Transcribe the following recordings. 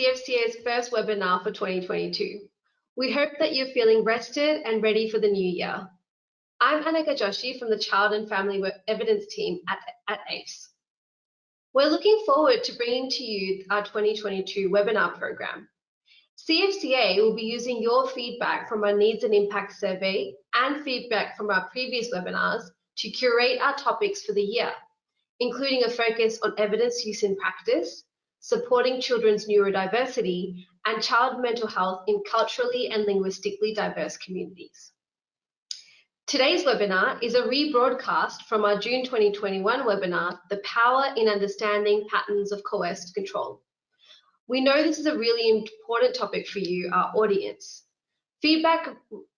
CFCA's first webinar for 2022. We hope that you're feeling rested and ready for the new year. I'm Annika Joshi from the Child and Family Evidence team at ACE. We're looking forward to bringing to you our 2022 webinar program. CFCA will be using your feedback from our Needs and Impact Survey and feedback from our previous webinars to curate our topics for the year, including a focus on evidence use in practice, supporting children's neurodiversity, and child mental health in culturally and linguistically diverse communities. Today's webinar is a rebroadcast from our June 2021 webinar, The Power in Understanding Patterns of Coerced Control. We know this is a really important topic for you, our audience. Feedback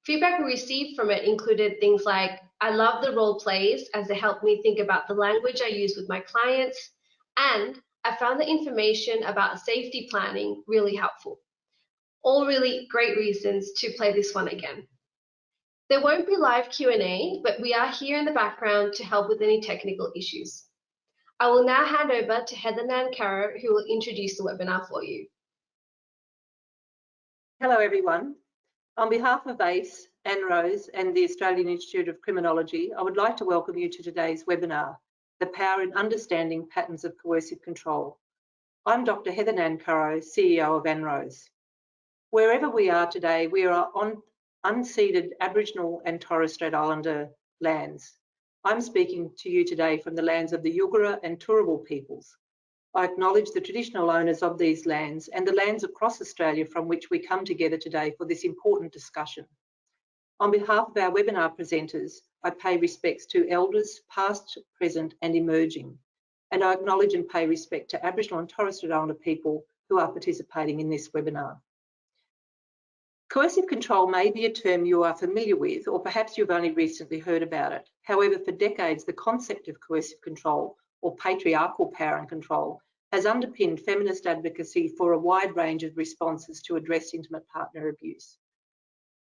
we received from it included things like, I love the role plays as they help me think about the language I use with my clients, and I found the information about safety planning really helpful. All really great reasons to play this one again. There won't be live Q&A, but we are here in the background to help with any technical issues. I will now hand over to Heather Nancaro, who will introduce the webinar for you. Hello everyone. On behalf of ACE, ANROSE and the Australian Institute of Criminology, I would like to welcome you to today's webinar, The Power in Understanding Patterns of Coercive Control. I'm Dr. Heather Nancaro, CEO of ANROSE. Wherever we are today, we are on unceded Aboriginal and Torres Strait Islander lands. I'm speaking to you today from the lands of the Yugara and Turrbal peoples. I acknowledge the traditional owners of these lands and the lands across Australia from which we come together today for this important discussion. On behalf of our webinar presenters, I pay respects to elders, past, present and emerging, and I acknowledge and pay respect to Aboriginal and Torres Strait Islander people who are participating in this webinar. Coercive control may be a term you are familiar with, or perhaps you've only recently heard about it. However, for decades, the concept of coercive control, or patriarchal power and control, has underpinned feminist advocacy for a wide range of responses to address intimate partner abuse.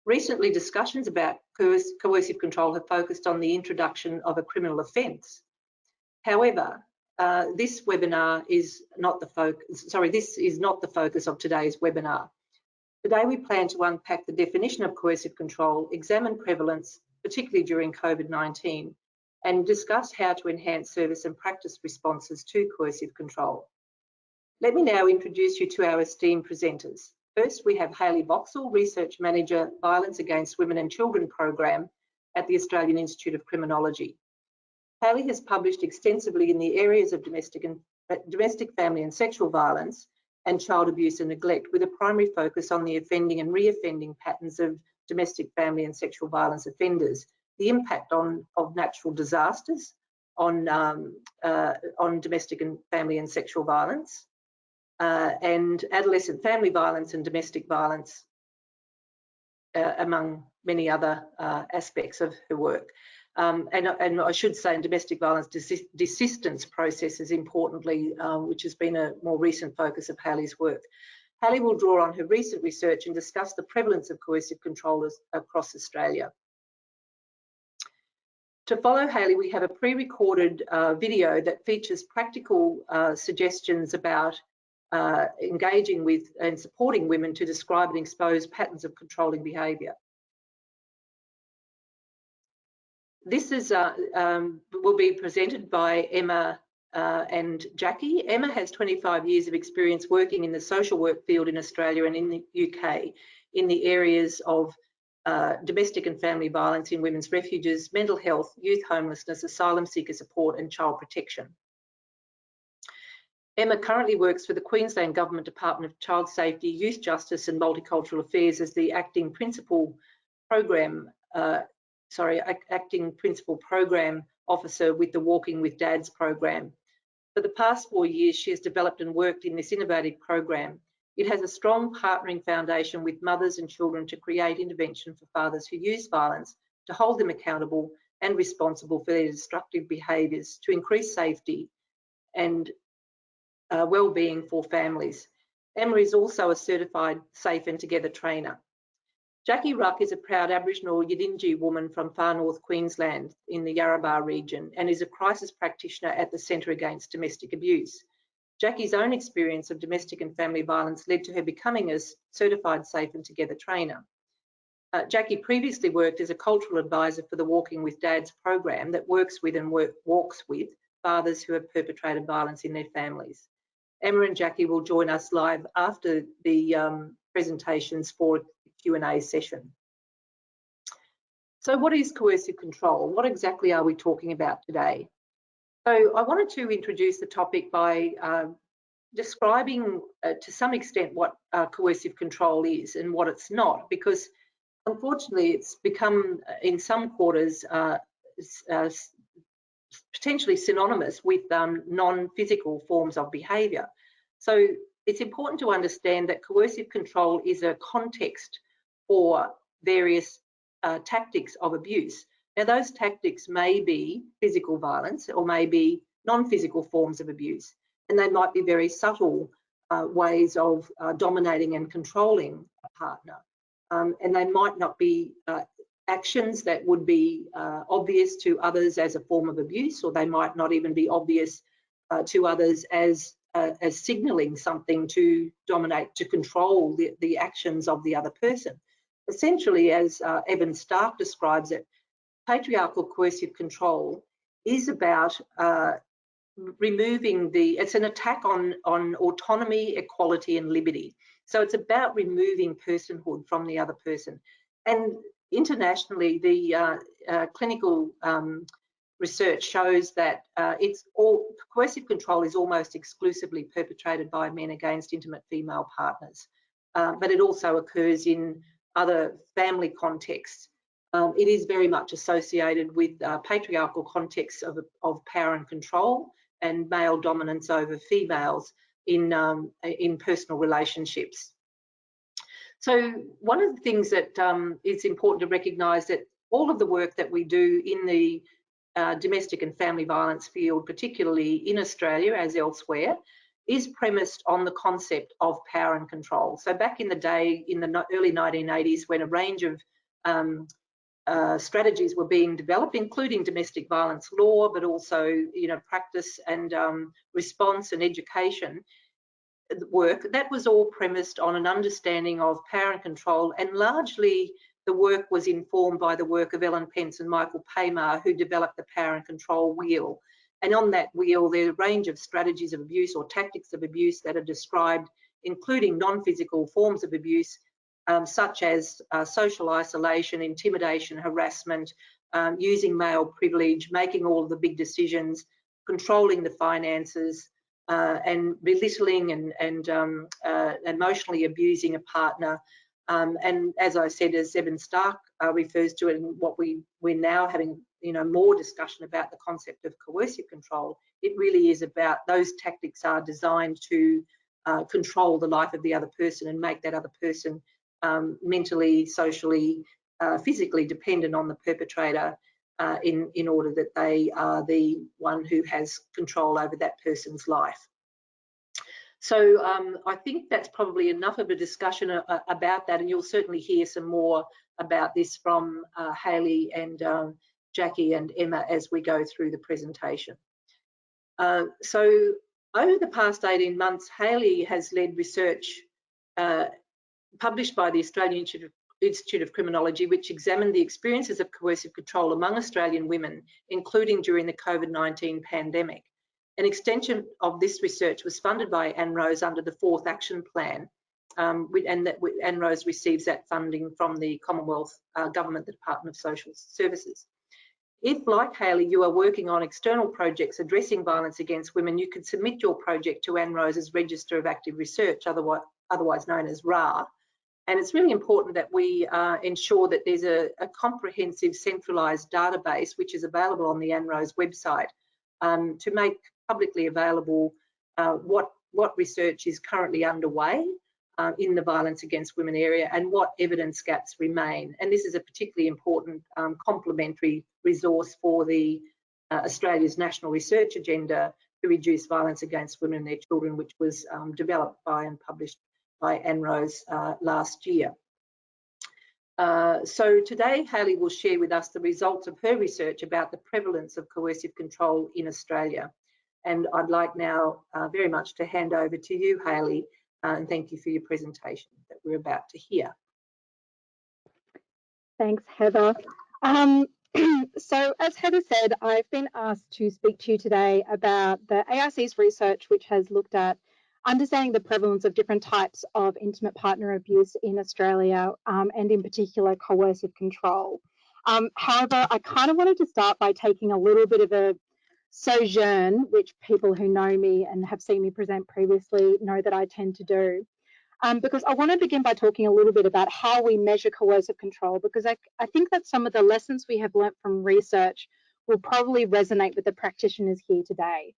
Recently, discussions about coercive control have focused on the introduction of a criminal offence. However, this is not the focus of today's webinar. Today, we plan to unpack the definition of coercive control, examine prevalence, particularly during COVID-19, and discuss how to enhance service and practice responses to coercive control. Let me now introduce you to our esteemed presenters. First, we have Hayley Boxall, Research Manager, Violence Against Women and Children Program at the Australian Institute of Criminology. Hayley has published extensively in the areas of domestic, family and sexual violence and child abuse and neglect, with a primary focus on the offending and re-offending patterns of domestic, family and sexual violence offenders, the impact of natural disasters on domestic and family and sexual violence, and adolescent family violence and domestic violence, among many other aspects of her work. And I should say in domestic violence desistance processes, importantly, which has been a more recent focus of Hayley's work. Hayley will draw on her recent research and discuss the prevalence of coercive control across Australia. To follow Hayley, we have a pre-recorded video that features practical suggestions about engaging with and supporting women to describe and expose patterns of controlling behaviour. This will be presented by Emma and Jackie. Emma has 25 years of experience working in the social work field in Australia and in the UK in the areas of domestic and family violence in women's refuges, mental health, youth homelessness, asylum seeker support and child protection. Emma currently works for the Queensland Government Department of Child Safety, Youth Justice and Multicultural Affairs as the Acting Principal Program Officer with the Walking with Dads program. For the past 4 years, she has developed and worked in this innovative program. It has a strong partnering foundation with mothers and children to create intervention for fathers who use violence, to hold them accountable and responsible for their destructive behaviours, to increase safety and well-being for families. Emma is also a certified Safe and Together trainer. Jackie Ruck is a proud Aboriginal Yidinji woman from far north Queensland in the Yarrabah region and is a crisis practitioner at the Centre Against Domestic Abuse. Jackie's own experience of domestic and family violence led to her becoming a certified Safe and Together trainer. Jackie previously worked as a cultural advisor for the Walking with Dads program that works with and walks with fathers who have perpetrated violence in their families. Emma and Jackie will join us live after the presentations for the Q&A session. So what is coercive control? What exactly are we talking about today? So I wanted to introduce the topic by describing to some extent what coercive control is and what it's not, because unfortunately it's become in some quarters potentially synonymous with non-physical forms of behaviour. So it's important to understand that coercive control is a context for various tactics of abuse. Now, those tactics may be physical violence or may be non-physical forms of abuse, and they might be very subtle ways of dominating and controlling a partner. And they might not be actions that would be obvious to others as a form of abuse, or they might not even be obvious to others as signalling something to dominate, to control the actions of the other person. Essentially, as Evan Stark describes it, patriarchal coercive control is about removing it's an attack on autonomy, equality and liberty. So it's about removing personhood from the other person. And internationally, the clinical research shows that coercive control is almost exclusively perpetrated by men against intimate female partners, but it also occurs in other family contexts. It is very much associated with patriarchal contexts of power and control and male dominance over females in personal relationships. So one of the things that is important to recognise, that all of the work that we do in the domestic and family violence field, particularly in Australia as elsewhere, is premised on the concept of power and control. So back in the day, in the early 1980s, when a range of strategies were being developed, including domestic violence law, but also, practice and response and education work, that was all premised on an understanding of power and control, and largely the work was informed by the work of Ellen Pence and Michael Paymar, who developed the power and control wheel. And on that wheel, there are a range of strategies of abuse or tactics of abuse that are described, including non-physical forms of abuse, such as social isolation, intimidation, harassment, using male privilege, making all of the big decisions, controlling the finances, and belittling and emotionally abusing a partner. And as I said, as Evan Stark refers to it, and what we're now having more discussion about the concept of coercive control, it really is about those tactics are designed to control the life of the other person and make that other person mentally, socially, physically dependent on the perpetrator in order that they are the one who has control over that person's life. So I think that's probably enough of a discussion about that, and you'll certainly hear some more about this from Hayley and Jackie and Emma as we go through the presentation. So over the past 18 months, Hayley has led research published by the Australian Institute of Criminology, which examined the experiences of coercive control among Australian women, including during the COVID-19 pandemic. An extension of this research was funded by ANROSE under the 4th Action Plan, and that ANROSE receives that funding from the Commonwealth Government, the Department of Social Services. If, like Hayley, you are working on external projects addressing violence against women, you could submit your project to ANROSE's Register of Active Research, otherwise known as RAR. And it's really important that we ensure that there's a comprehensive centralised database which is available on the ANROSE website to make publicly available what research is currently underway in the violence against women area and what evidence gaps remain. And this is a particularly important complementary resource for the Australia's National Research Agenda to reduce violence against women and their children, which was developed by and published by ANROSE last year. So today, Hayley will share with us the results of her research about the prevalence of coercive control in Australia. And I'd like now very much to hand over to you, Hayley, and thank you for your presentation that we're about to hear. Thanks, Heather. So as Heather said, I've been asked to speak to you today about the ARC's research, which has looked at understanding the prevalence of different types of intimate partner abuse in Australia, and in particular coercive control. However, I kind of wanted to start by taking a little bit of a sojourn, which people who know me and have seen me present previously know that I tend to do. Because I want to begin by talking a little bit about how we measure coercive control, because I think that some of the lessons we have learnt from research will probably resonate with the practitioners here today.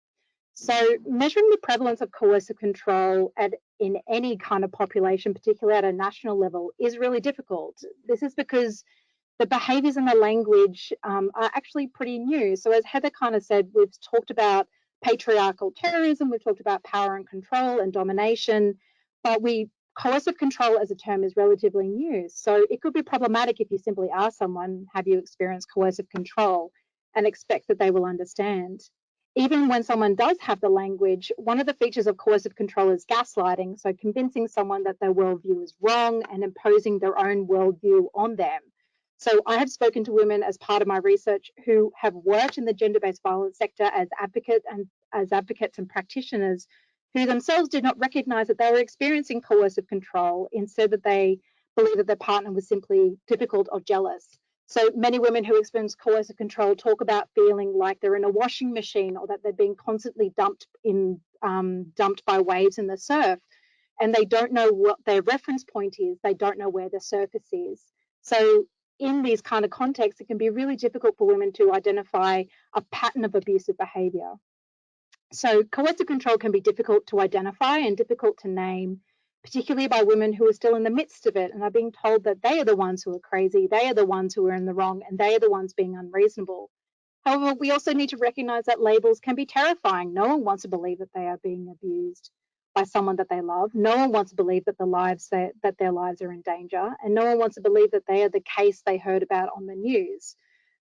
So measuring the prevalence of coercive control in any kind of population, particularly at a national level, is really difficult. This is because the behaviours and the language are actually pretty new. So as Heather kind of said, we've talked about patriarchal terrorism, we've talked about power and control and domination, but coercive control as a term is relatively new. So it could be problematic if you simply ask someone, have you experienced coercive control, and expect that they will understand. Even when someone does have the language, one of the features of coercive control is gaslighting, so convincing someone that their worldview is wrong and imposing their own worldview on them. So I have spoken to women as part of my research who have worked in the gender-based violence sector as advocates and practitioners who themselves did not recognise that they were experiencing coercive control, instead that they believed that their partner was simply difficult or jealous. So many women who experience coercive control talk about feeling like they're in a washing machine, or that they're being constantly dumped by waves in the surf, and they don't know what their reference point is. They don't know where the surface is. So in these kind of contexts, it can be really difficult for women to identify a pattern of abusive behaviour. So coercive control can be difficult to identify and difficult to name, particularly by women who are still in the midst of it and are being told that they are the ones who are crazy, they are the ones who are in the wrong, and they are the ones being unreasonable. However, we also need to recognise that labels can be terrifying. No one wants to believe that they are being abused by someone that they love. No one wants to believe that their lives are in danger, and no one wants to believe that they are the case they heard about on the news.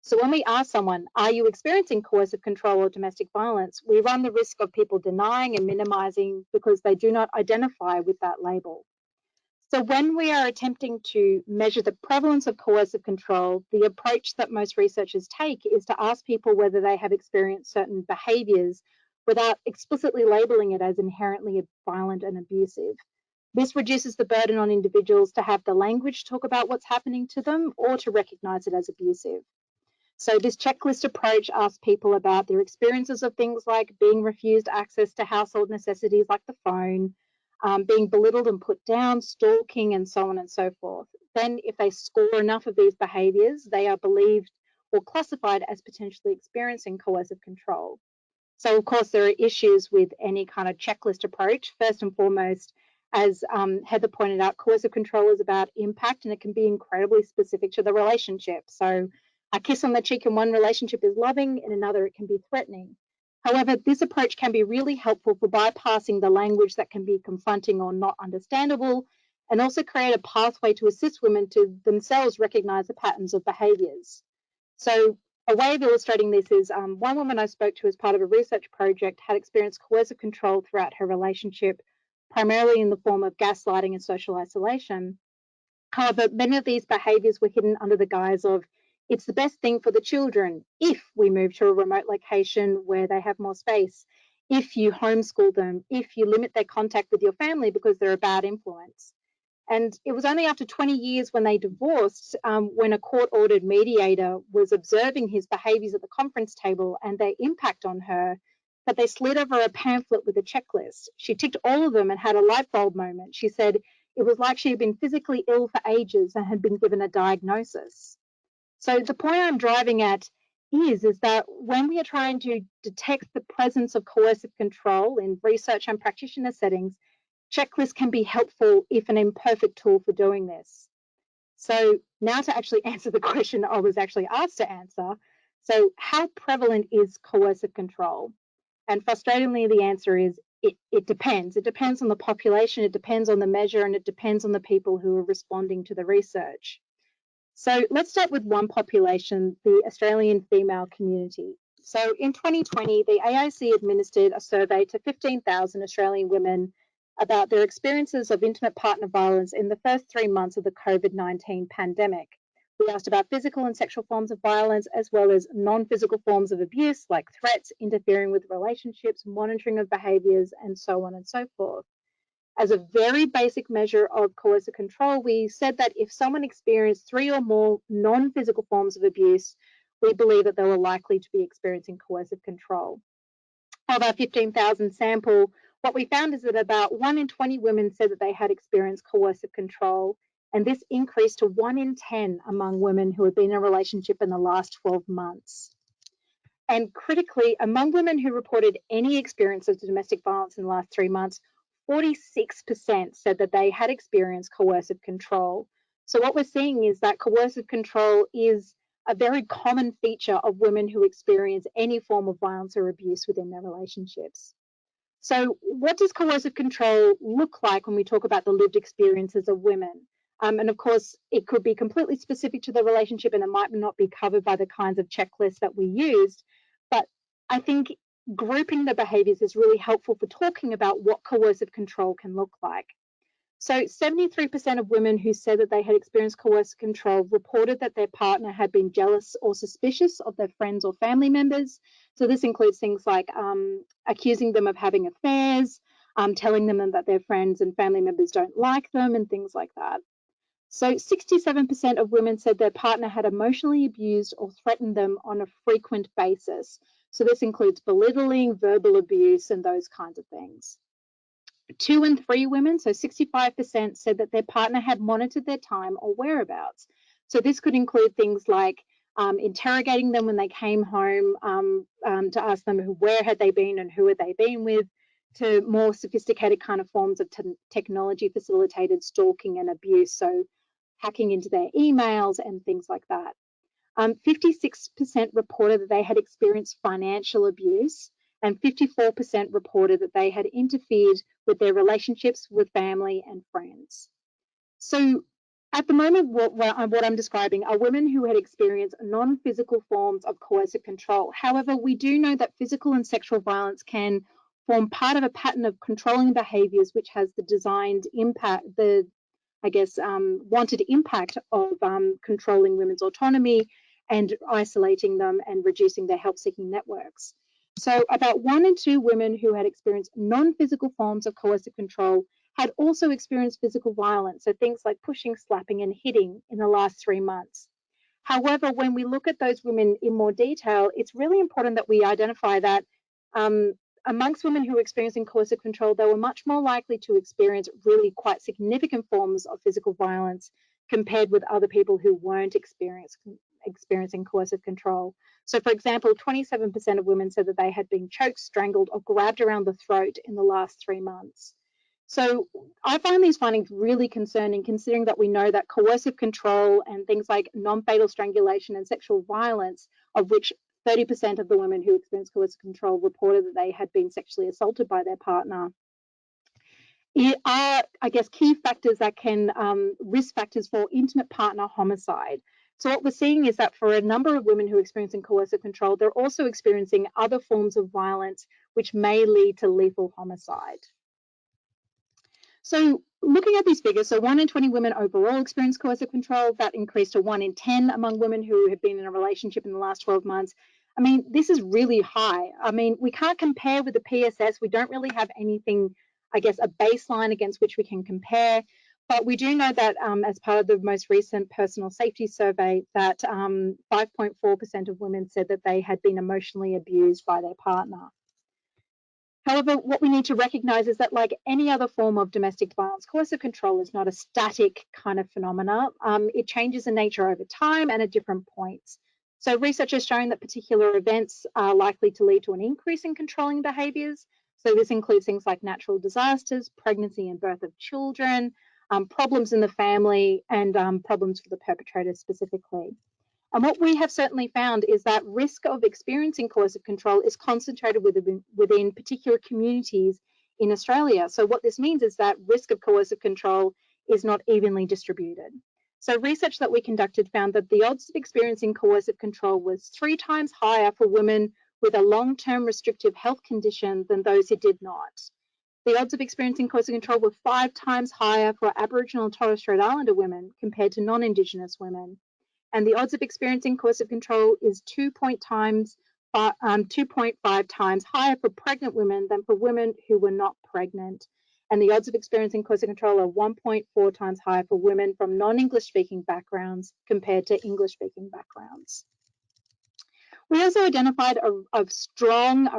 So when we ask someone, are you experiencing coercive control or domestic violence, we run the risk of people denying and minimising because they do not identify with that label. So when we are attempting to measure the prevalence of coercive control, the approach that most researchers take is to ask people whether they have experienced certain behaviours without explicitly labelling it as inherently violent and abusive. This reduces the burden on individuals to have the language talk about what's happening to them or to recognise it as abusive. So this checklist approach asks people about their experiences of things like being refused access to household necessities like the phone, being belittled and put down, stalking, and so on and so forth. Then if they score enough of these behaviours, they are believed or classified as potentially experiencing coercive control. So of course there are issues with any kind of checklist approach. First and foremost, as Heather pointed out, coercive control is about impact, and it can be incredibly specific to the relationship. So a kiss on the cheek in one relationship is loving, in another it can be threatening. However, this approach can be really helpful for bypassing the language that can be confronting or not understandable, and also create a pathway to assist women to themselves recognise the patterns of behaviours. So a way of illustrating this is one woman I spoke to as part of a research project had experienced coercive control throughout her relationship, primarily in the form of gaslighting and social isolation. However, many of these behaviours were hidden under the guise of, it's the best thing for the children if we move to a remote location where they have more space, if you homeschool them, if you limit their contact with your family because they're a bad influence. And it was only after 20 years when they divorced, when a court-ordered mediator was observing his behaviours at the conference table and their impact on her, that they slid over a pamphlet with a checklist. She ticked all of them and had a light bulb moment. She said it was like she had been physically ill for ages and had been given a diagnosis. So the point I'm driving at is that when we are trying to detect the presence of coercive control in research and practitioner settings, checklists can be helpful if an imperfect tool for doing this. So now to actually answer the question I was actually asked to answer. So how prevalent is coercive control? And frustratingly, the answer is it depends. It depends on the population, it depends on the measure, and it depends on the people who are responding to the research. So let's start with one population, the Australian female community. So in 2020, the AIC administered a survey to 15,000 Australian women about their experiences of intimate partner violence in the first 3 months of the COVID-19 pandemic. We asked about physical and sexual forms of violence, as well as non-physical forms of abuse like threats, interfering with relationships, monitoring of behaviours, and so on and so forth. As a very basic measure of coercive control, we said that if someone experienced 3 or more non-physical forms of abuse, we believe that they were likely to be experiencing coercive control. Of our 15,000 sample, what we found is that about 1 in 20 women said that they had experienced coercive control, and this increased to 1 in 10 among women who had been in a relationship in the last 12 months. And critically, among women who reported any experience of domestic violence in the last 3 months, 46% said that they had experienced coercive control. So what we're seeing is that coercive control is a very common feature of women who experience any form of violence or abuse within their relationships. So what does coercive control look like when we talk about the lived experiences of women? And of course, it could be completely specific to the relationship and it might not be covered by the kinds of checklists that we used. But I think grouping the behaviours is really helpful for talking about what coercive control can look like. So 73% of women who said that they had experienced coercive control reported that their partner had been jealous or suspicious of their friends or family members. So this includes things like accusing them of having affairs, telling them that their friends and family members don't like them, and things like that. So 67% of women said their partner had emotionally abused or threatened them on a frequent basis. So this includes belittling, verbal abuse, and those kinds of things. 2 in 3 women, so 65%, said that their partner had monitored their time or whereabouts. So this could include things like interrogating them when they came home to ask them where had they been and who had they been with, to more sophisticated kind of forms of technology facilitated stalking and abuse, so hacking into their emails and things like that. 56% reported that they had experienced financial abuse, and 54% reported that they had interfered with their relationships with family and friends. So at the moment, what I'm describing are women who had experienced non-physical forms of coercive control. However, we do know that physical and sexual violence can form part of a pattern of controlling behaviours which has the designed impact, wanted impact of controlling women's autonomy and isolating them and reducing their help-seeking networks. So about 1 in 2 women who had experienced non-physical forms of coercive control had also experienced physical violence, so things like pushing, slapping, and hitting in the last 3 months. However, when we look at those women in more detail, it's really important that we identify that amongst women who were experiencing coercive control, they were much more likely to experience really quite significant forms of physical violence compared with other people who weren't experiencing coercive control. So for example, 27% of women said that they had been choked, strangled, or grabbed around the throat in the last 3 months. So I find these findings really concerning, considering that we know that coercive control and things like non-fatal strangulation and sexual violence, of which 30% of the women who experienced coercive control reported that they had been sexually assaulted by their partner, are, I guess, key factors that can risk factors for intimate partner homicide. So what we're seeing is that for a number of women who are experiencing coercive control, they're also experiencing other forms of violence which may lead to lethal homicide. So looking at these figures, so 1 in 20 women overall experienced coercive control. That increased to 1 in 10 among women who have been in a relationship in the last 12 months. I mean, this is really high. I mean, we can't compare with the PSS. We don't really have anything, I guess, a baseline against which we can compare. But we do know that as part of the most recent personal safety survey, that 5.4% of women said that they had been emotionally abused by their partner. However, what we need to recognise is that, like any other form of domestic violence, coercive control is not a static kind of phenomena. It changes in nature over time and at different points. So research has shown that particular events are likely to lead to an increase in controlling behaviours. So this includes things like natural disasters, pregnancy and birth of children, problems in the family, and problems for the perpetrator specifically. And what we have certainly found is that risk of experiencing coercive control is concentrated within particular communities in Australia. So what this means is that risk of coercive control is not evenly distributed. So research that we conducted found that the odds of experiencing coercive control was 3 times higher for women with a long-term restrictive health condition than those who did not. The odds of experiencing coercive control were 5 times higher for Aboriginal and Torres Strait Islander women compared to non-Indigenous women. And the odds of experiencing coercive control is 2.5 times higher for pregnant women than for women who were not pregnant. And the odds of experiencing coercive control are 1.4 times higher for women from non-English speaking backgrounds compared to English speaking backgrounds. We also identified a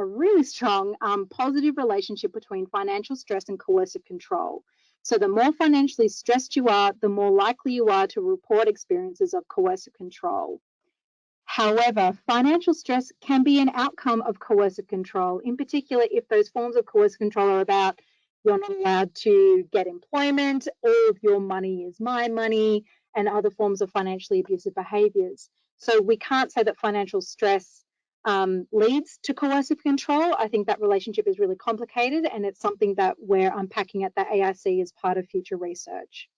really strong positive relationship between financial stress and coercive control. So the more financially stressed you are, the more likely you are to report experiences of coercive control. However, financial stress can be an outcome of coercive control, in particular if those forms of coercive control are about you're not allowed to get employment, all of your money is my money, and other forms of financially abusive behaviours. So we can't say that financial stress leads to coercive control. I think that relationship is really complicated, and it's something that we're unpacking at the AIC as part of future research.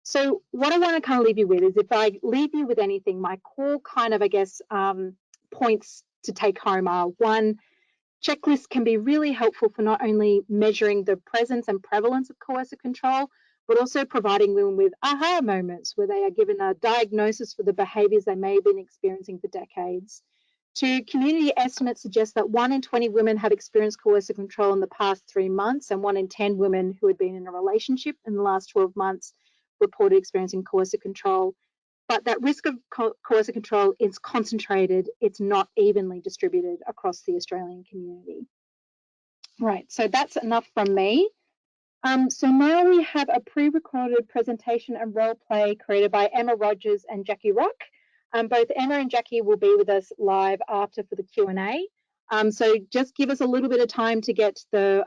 So what I want to kind of leave you with is, if I leave you with anything, my core kind of, I guess, points to take home are: 1, checklists can be really helpful for not only measuring the presence and prevalence of coercive control, but also providing women with aha moments where they are given a diagnosis for the behaviours they may have been experiencing for decades. 2, community estimates suggest that 1 in 20 women have experienced coercive control in the past 3 months, and 1 in 10 women who had been in a relationship in the last 12 months reported experiencing coercive control. But that risk of coercive control is concentrated. It's not evenly distributed across the Australian community. Right, so that's enough from me. So now we have a pre-recorded presentation and role play created by Emma Rogers and Jackie Rock. Both Emma and Jackie will be with us live after for the Q&A. So just give us a little bit of time to get the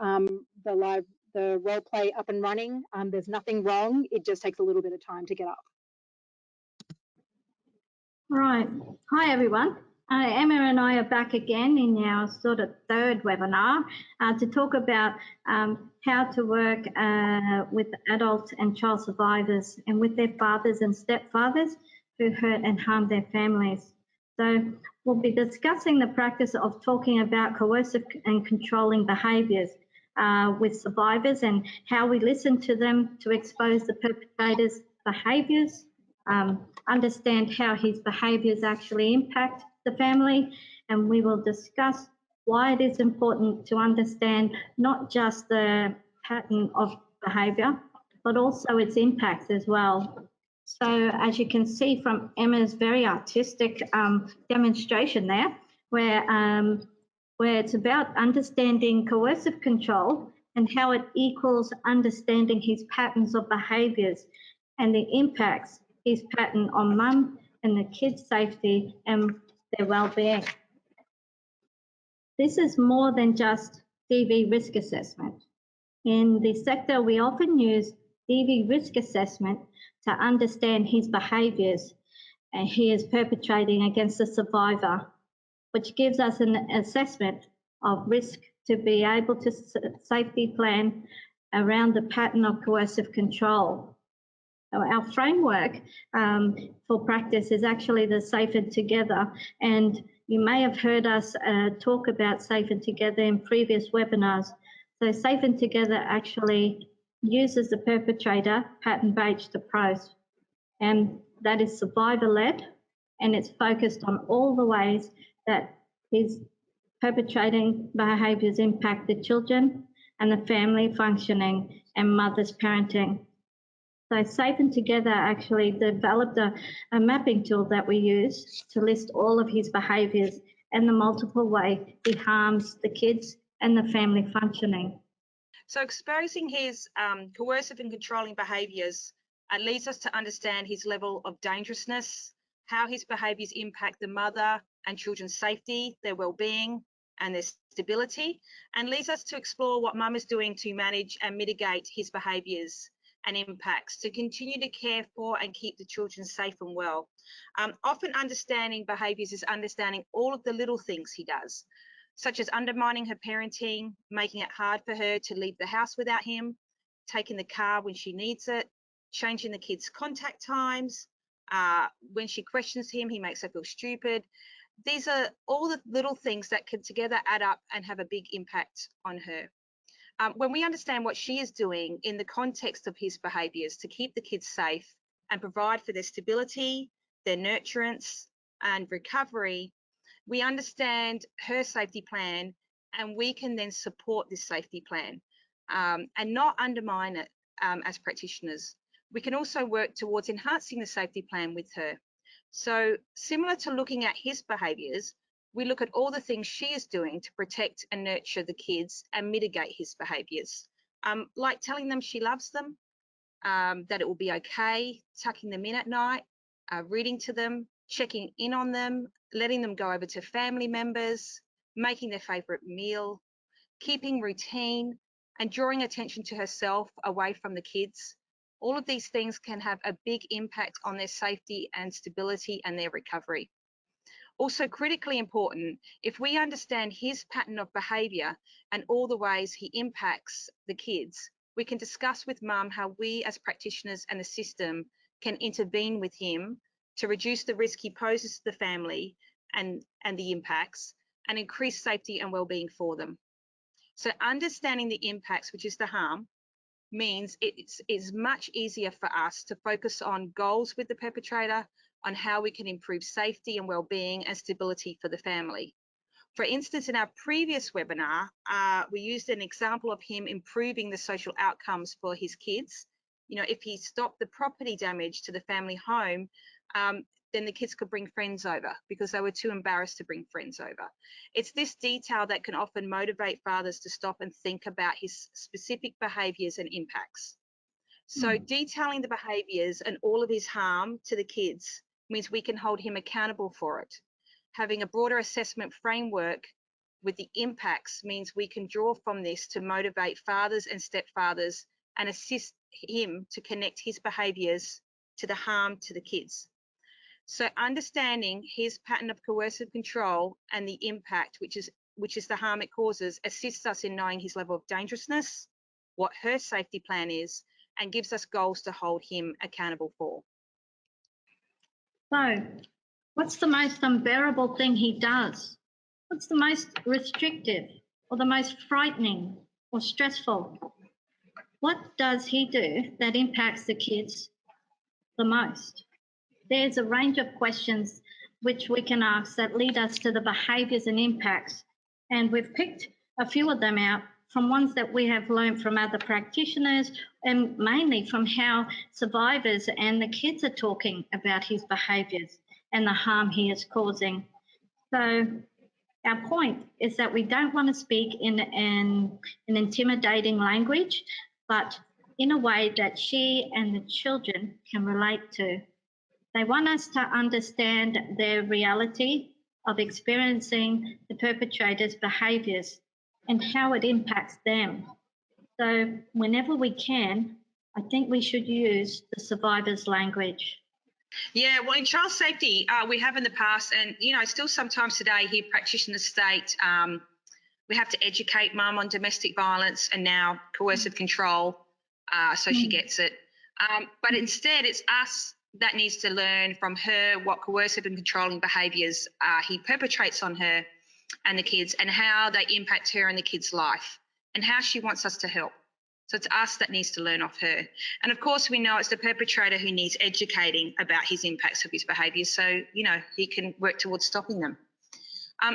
role play up and running. There's nothing wrong. It just takes a little bit of time to get up. Right. Hi, everyone. Emma and I are back again in our sort of third webinar to talk about how to work with adult and child survivors and with their fathers and stepfathers who hurt and harm their families. So we'll be discussing the practice of talking about coercive and controlling behaviours with survivors and how we listen to them to expose the perpetrator's behaviours, understand how his behaviours actually impact the family, and we will discuss why it is important to understand not just the pattern of behaviour, but also its impacts as well. So as you can see from Emma's very artistic demonstration there, where it's about understanding coercive control and how it equals understanding his patterns of behaviours and the impacts his pattern on mum and the kids' safety and their well-being. This is more than just DV risk assessment. In the sector, we often use DV risk assessment to understand his behaviours and he is perpetrating against the survivor, which gives us an assessment of risk to be able to safety plan around the pattern of coercive control. Our framework for practice is actually the Safe and Together, and you may have heard us talk about Safe and Together in previous webinars. So Safe and Together actually uses the perpetrator pattern-based approach, and that is survivor-led, and it's focused on all the ways that his perpetrating behaviours impact the children and the family functioning and mother's parenting. So Safe and Together actually developed a mapping tool that we use to list all of his behaviours and the multiple ways he harms the kids and the family functioning. So exposing his coercive and controlling behaviours leads us to understand his level of dangerousness, how his behaviours impact the mother and children's safety, their well-being and their stability, and leads us to explore what mum is doing to manage and mitigate his behaviours and impacts to continue to care for and keep the children safe and well. Often understanding behaviours is understanding all of the little things he does, such as undermining her parenting, making it hard for her to leave the house without him, taking the car when she needs it, changing the kids' contact times, When she questions him, he makes her feel stupid. These are all the little things that can together add up and have a big impact on her. When we understand what she is doing in the context of his behaviours to keep the kids safe and provide for their stability, their nurturance and recovery, we understand her safety plan, and we can then support this safety plan and not undermine it as practitioners. We can also work towards enhancing the safety plan with her. So similar to looking at his behaviours, we look at all the things she is doing to protect and nurture the kids and mitigate his behaviours, like telling them she loves them, that it will be okay, tucking them in at night, reading to them, checking in on them, letting them go over to family members, making their favourite meal, keeping routine, and drawing attention to herself away from the kids. All of these things can have a big impact on their safety and stability and their recovery. Also critically important, if we understand his pattern of behaviour and all the ways he impacts the kids, we can discuss with mum how we as practitioners and the system can intervene with him to reduce the risk he poses to the family and the impacts, and increase safety and well-being for them. So understanding the impacts, which is the harm, means it's much easier for us to focus on goals with the perpetrator, on how we can improve safety and well-being and stability for the family. For instance, in our previous webinar, we used an example of him improving the social outcomes for his kids. You know, if he stopped the property damage to the family home, then the kids could bring friends over because they were too embarrassed to bring friends over. It's this detail that can often motivate fathers to stop and think about his specific behaviours and impacts. So detailing the behaviours and all of his harm to the kids means we can hold him accountable for it. Having a broader assessment framework with the impacts means we can draw from this to motivate fathers and stepfathers and assist him to connect his behaviours to the harm to the kids. So understanding his pattern of coercive control and the impact, which is the harm it causes, assists us in knowing his level of dangerousness, what her safety plan is, and gives us goals to hold him accountable for. So, what's the most unbearable thing he does? What's the most restrictive or the most frightening or stressful? What does he do that impacts the kids the most? There's a range of questions which we can ask that lead us to the behaviours and impacts. And we've picked a few of them out from ones that we have learned from other practitioners, and mainly from how survivors and the kids are talking about his behaviours and the harm he is causing. So our point is that we don't want to speak in an intimidating language, but in a way that she and the children can relate to. They want us to understand their reality of experiencing the perpetrator's behaviours and how it impacts them. So whenever we can, I think we should use the survivor's language. Yeah, well, in child safety, we have in the past, and still sometimes today hear practitioners state we have to educate mum on domestic violence and now coercive control, so she gets it. But instead, it's us that needs to learn from her what coercive and controlling behaviours he perpetrates on her and the kids, and how they impact her and the kids' life, and how she wants us to help. So it's us that needs to learn off her. And of course, we know it's the perpetrator who needs educating about his impacts of his behaviours, so, he can work towards stopping them.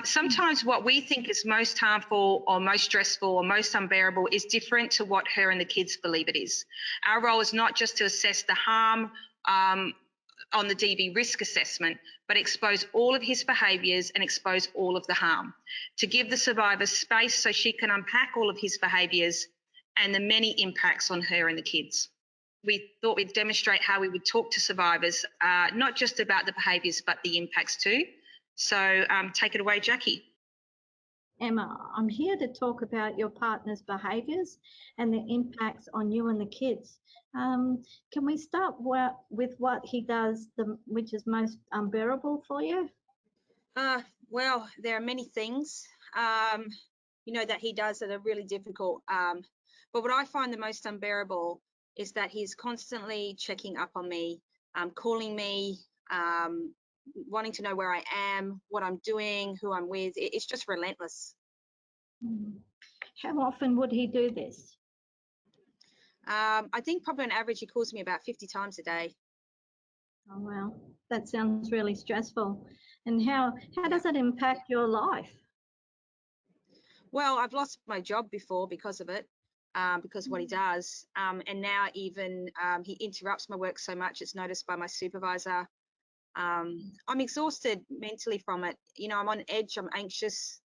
Sometimes what we think is most harmful or most stressful or most unbearable is different to what her and the kids believe it is. Our role is not just to assess the harm on the DV risk assessment, but expose all of his behaviours and expose all of the harm, to give the survivor space so she can unpack all of his behaviours and the many impacts on her and the kids. We thought we'd demonstrate how we would talk to survivors, not just about the behaviours, but the impacts too. So take it away, Jackie. Emma, I'm here to talk about your partner's behaviours and the impacts on you and the kids. Can we start with what he does, which is most unbearable for you? Well, there are many things, that he does that are really difficult. But what I find the most unbearable is that he's constantly checking up on me, calling me, wanting to know where I am, what I'm doing, who I'm with. It's just relentless. How often would he do this? I think probably on average he calls me about 50 times a day. Oh, wow, that sounds really stressful. And how does that impact your life? Well, I've lost my job before because of it, because of what he does. And now even he interrupts my work so much, it's noticed by my supervisor. I'm exhausted mentally from it. You know, I'm on edge, I'm anxious.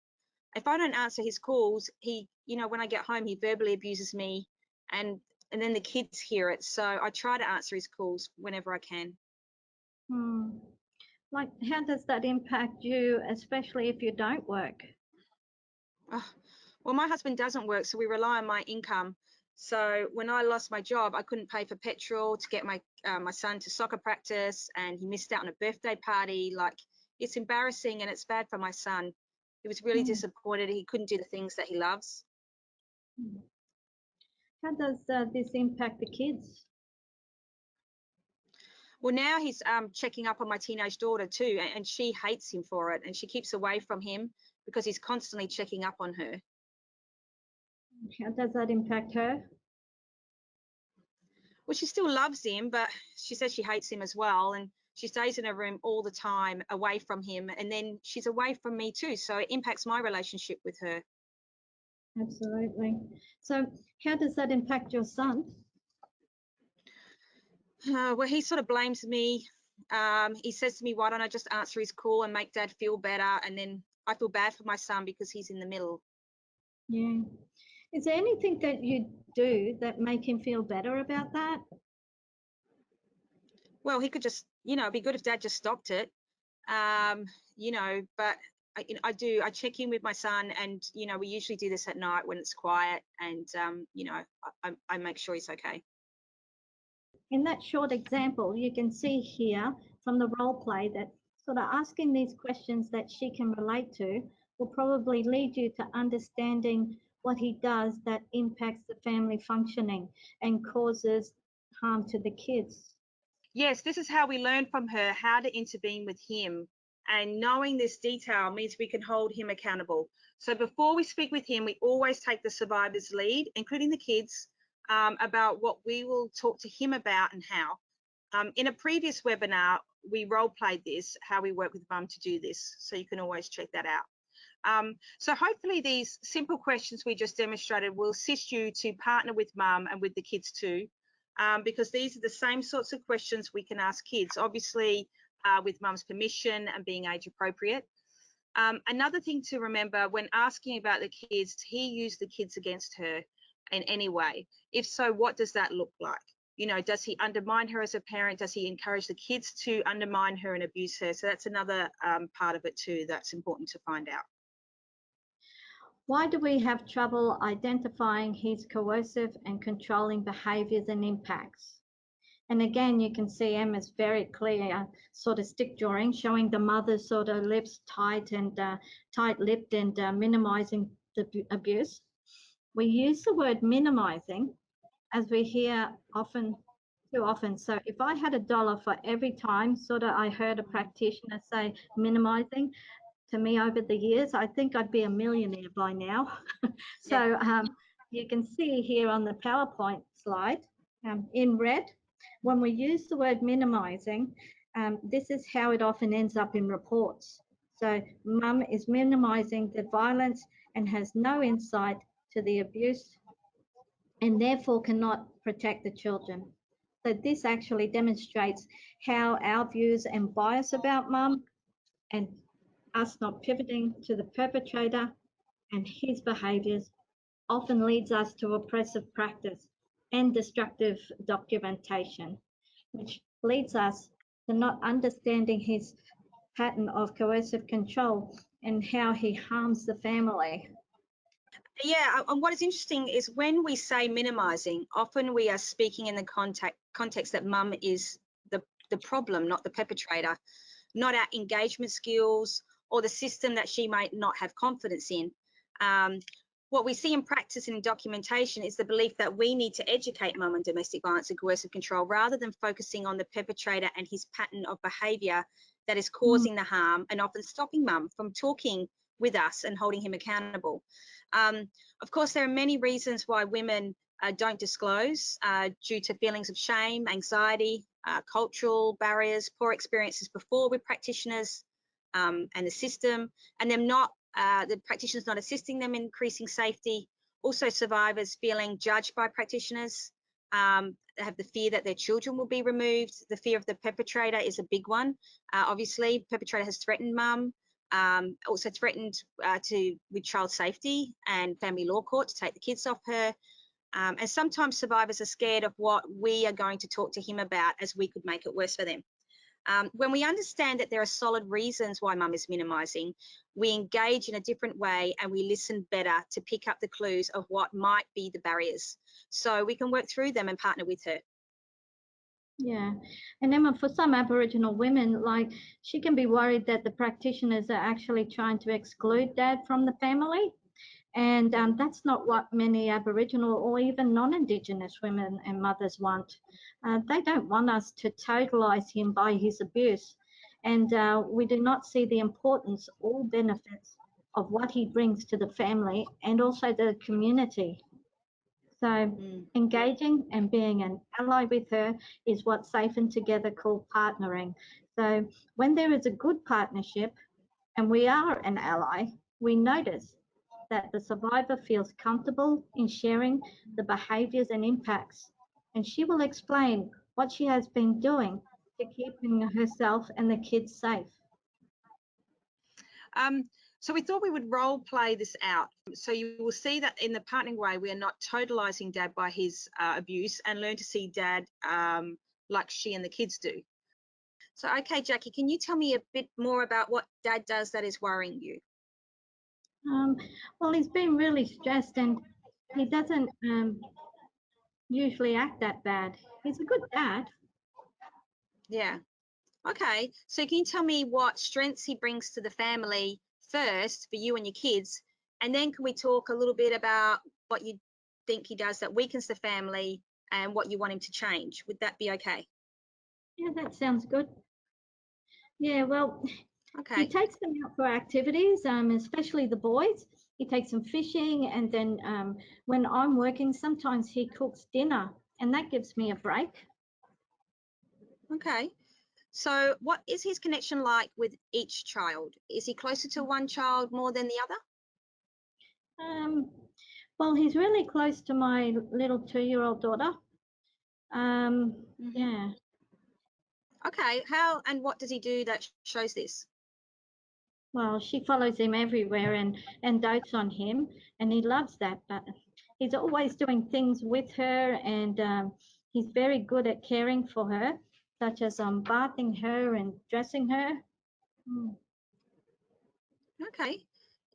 If I don't answer his calls, he, you know, when I get home, he verbally abuses me, and then the kids hear it. So I try to answer his calls whenever I can. Like, how does that impact you, especially if you don't work? Well, my husband doesn't work, so we rely on my income. So when I lost my job, I couldn't pay for petrol to get my my son to soccer practice, and he missed out on a birthday party. Like, it's embarrassing and it's bad for my son. He was really disappointed he couldn't do the things that he loves. How does this impact the kids? Well, now he's checking up on my teenage daughter too, and she hates him for it, and she keeps away from him because he's constantly checking up on her. How does that impact her? Well, she still loves him, but she says she hates him as well, and she stays in her room all the time away from him, and then she's away from me too, so it impacts my relationship with her. Absolutely. So how does that impact your son? Well, he sort of blames me. He says to me, why don't I just answer his call and make Dad feel better? And then I feel bad for my son because he's in the middle. Yeah. Is there anything that you do that make him feel better about that? Well, he could just, you know, it'd be good if Dad just stopped it. You know, but I check in with my son, and, you know, we usually do this at night when it's quiet, and, you know, I make sure he's okay. In that short example, you can see here from the role play that sort of asking these questions that she can relate to will probably lead you to understanding what he does that impacts the family functioning and causes harm to the kids. Yes, this is how we learn from her how to intervene with him. And knowing this detail means we can hold him accountable. So before we speak with him, we always take the survivor's lead, including the kids, about what we will talk to him about and how. In a previous webinar, we role played this, how we work with mum to do this. So you can always check that out. So hopefully these simple questions we just demonstrated will assist you to partner with mum and with the kids too. Because these are the same sorts of questions we can ask kids, obviously with mum's permission and being age appropriate. Another thing to remember when asking about the kids, he used the kids against her in any way. If so, what does that look like? You know, does he undermine her as a parent? Does he encourage the kids to undermine her and abuse her? So that's another part of it too that's important to find out. Why do we have trouble identifying his coercive and controlling behaviours and impacts? And again, you can see Emma's very clear sort of stick drawing, showing the mother's sort of lips tight and tight-lipped and minimising the abuse. We use the word minimising as we hear too often. So if I had $1 for every time sort of I heard a practitioner say minimising, to me over the years, I think I'd be a millionaire by now. So you can see here on the PowerPoint slide in red, when we use the word minimising, this is how it often ends up in reports. So mum is minimising the violence and has no insight to the abuse and therefore cannot protect the children. So this actually demonstrates how our views and bias about mum and us not pivoting to the perpetrator and his behaviours often leads us to oppressive practice and destructive documentation, which leads us to not understanding his pattern of coercive control and how he harms the family. Yeah, and what is interesting is when we say minimising, often we are speaking in the context that mum is the problem, not the perpetrator, not our engagement skills or the system that she might not have confidence in. What we see in practice and in documentation is the belief that we need to educate mum on domestic violence and coercive control rather than focusing on the perpetrator and his pattern of behaviour that is causing the harm and often stopping mum from talking with us and holding him accountable. Of course, there are many reasons why women don't disclose due to feelings of shame, anxiety, cultural barriers, poor experiences before with practitioners and the system, and them not the practitioners not assisting them in increasing safety. Also, survivors feeling judged by practitioners, have the fear that their children will be removed. The fear of the perpetrator is a big one. Obviously, perpetrator has threatened mum, also threatened with child safety and family law court to take the kids off her. And sometimes survivors are scared of what we are going to talk to him about, as we could make it worse for them. When we understand that there are solid reasons why mum is minimising, we engage in a different way and we listen better to pick up the clues of what might be the barriers, so we can work through them and partner with her. Yeah, and Emma, for some Aboriginal women, like, she can be worried that the practitioners are actually trying to exclude Dad from the family. And that's not what many Aboriginal or even non-Indigenous women and mothers want. They don't want us to totalise him by his abuse. And we do not see the importance or benefits of what he brings to the family and also the community. So engaging and being an ally with her is what Safe and Together call partnering. So when there is a good partnership and we are an ally, we notice that the survivor feels comfortable in sharing the behaviours and impacts, and she will explain what she has been doing to keeping herself and the kids safe. So we thought we would role play this out. So you will see that in the partnering way, we are not totalising Dad by his abuse, and learn to see Dad like she and the kids do. So, okay, Jackie, can you tell me a bit more about what Dad does that is worrying you? Well, he's been really stressed and he doesn't usually act that bad. He's a good dad. Yeah. Okay. So can you tell me what strengths he brings to the family first for you and your kids? And then can we talk a little bit about what you think he does that weakens the family and what you want him to change? Would that be okay? Yeah, that sounds good. Yeah, well, Okay. he takes them out for activities, especially the boys. He takes them fishing, and then when I'm working, sometimes he cooks dinner, and that gives me a break. Okay. So what is his connection like with each child? Is he closer to one child more than the other? Well, he's really close to my little 2-year-old daughter. Yeah. Okay. How and what does he do that shows this? Well, she follows him everywhere and dotes on him, and he loves that. But he's always doing things with her, and he's very good at caring for her, such as bathing her and dressing her. Okay.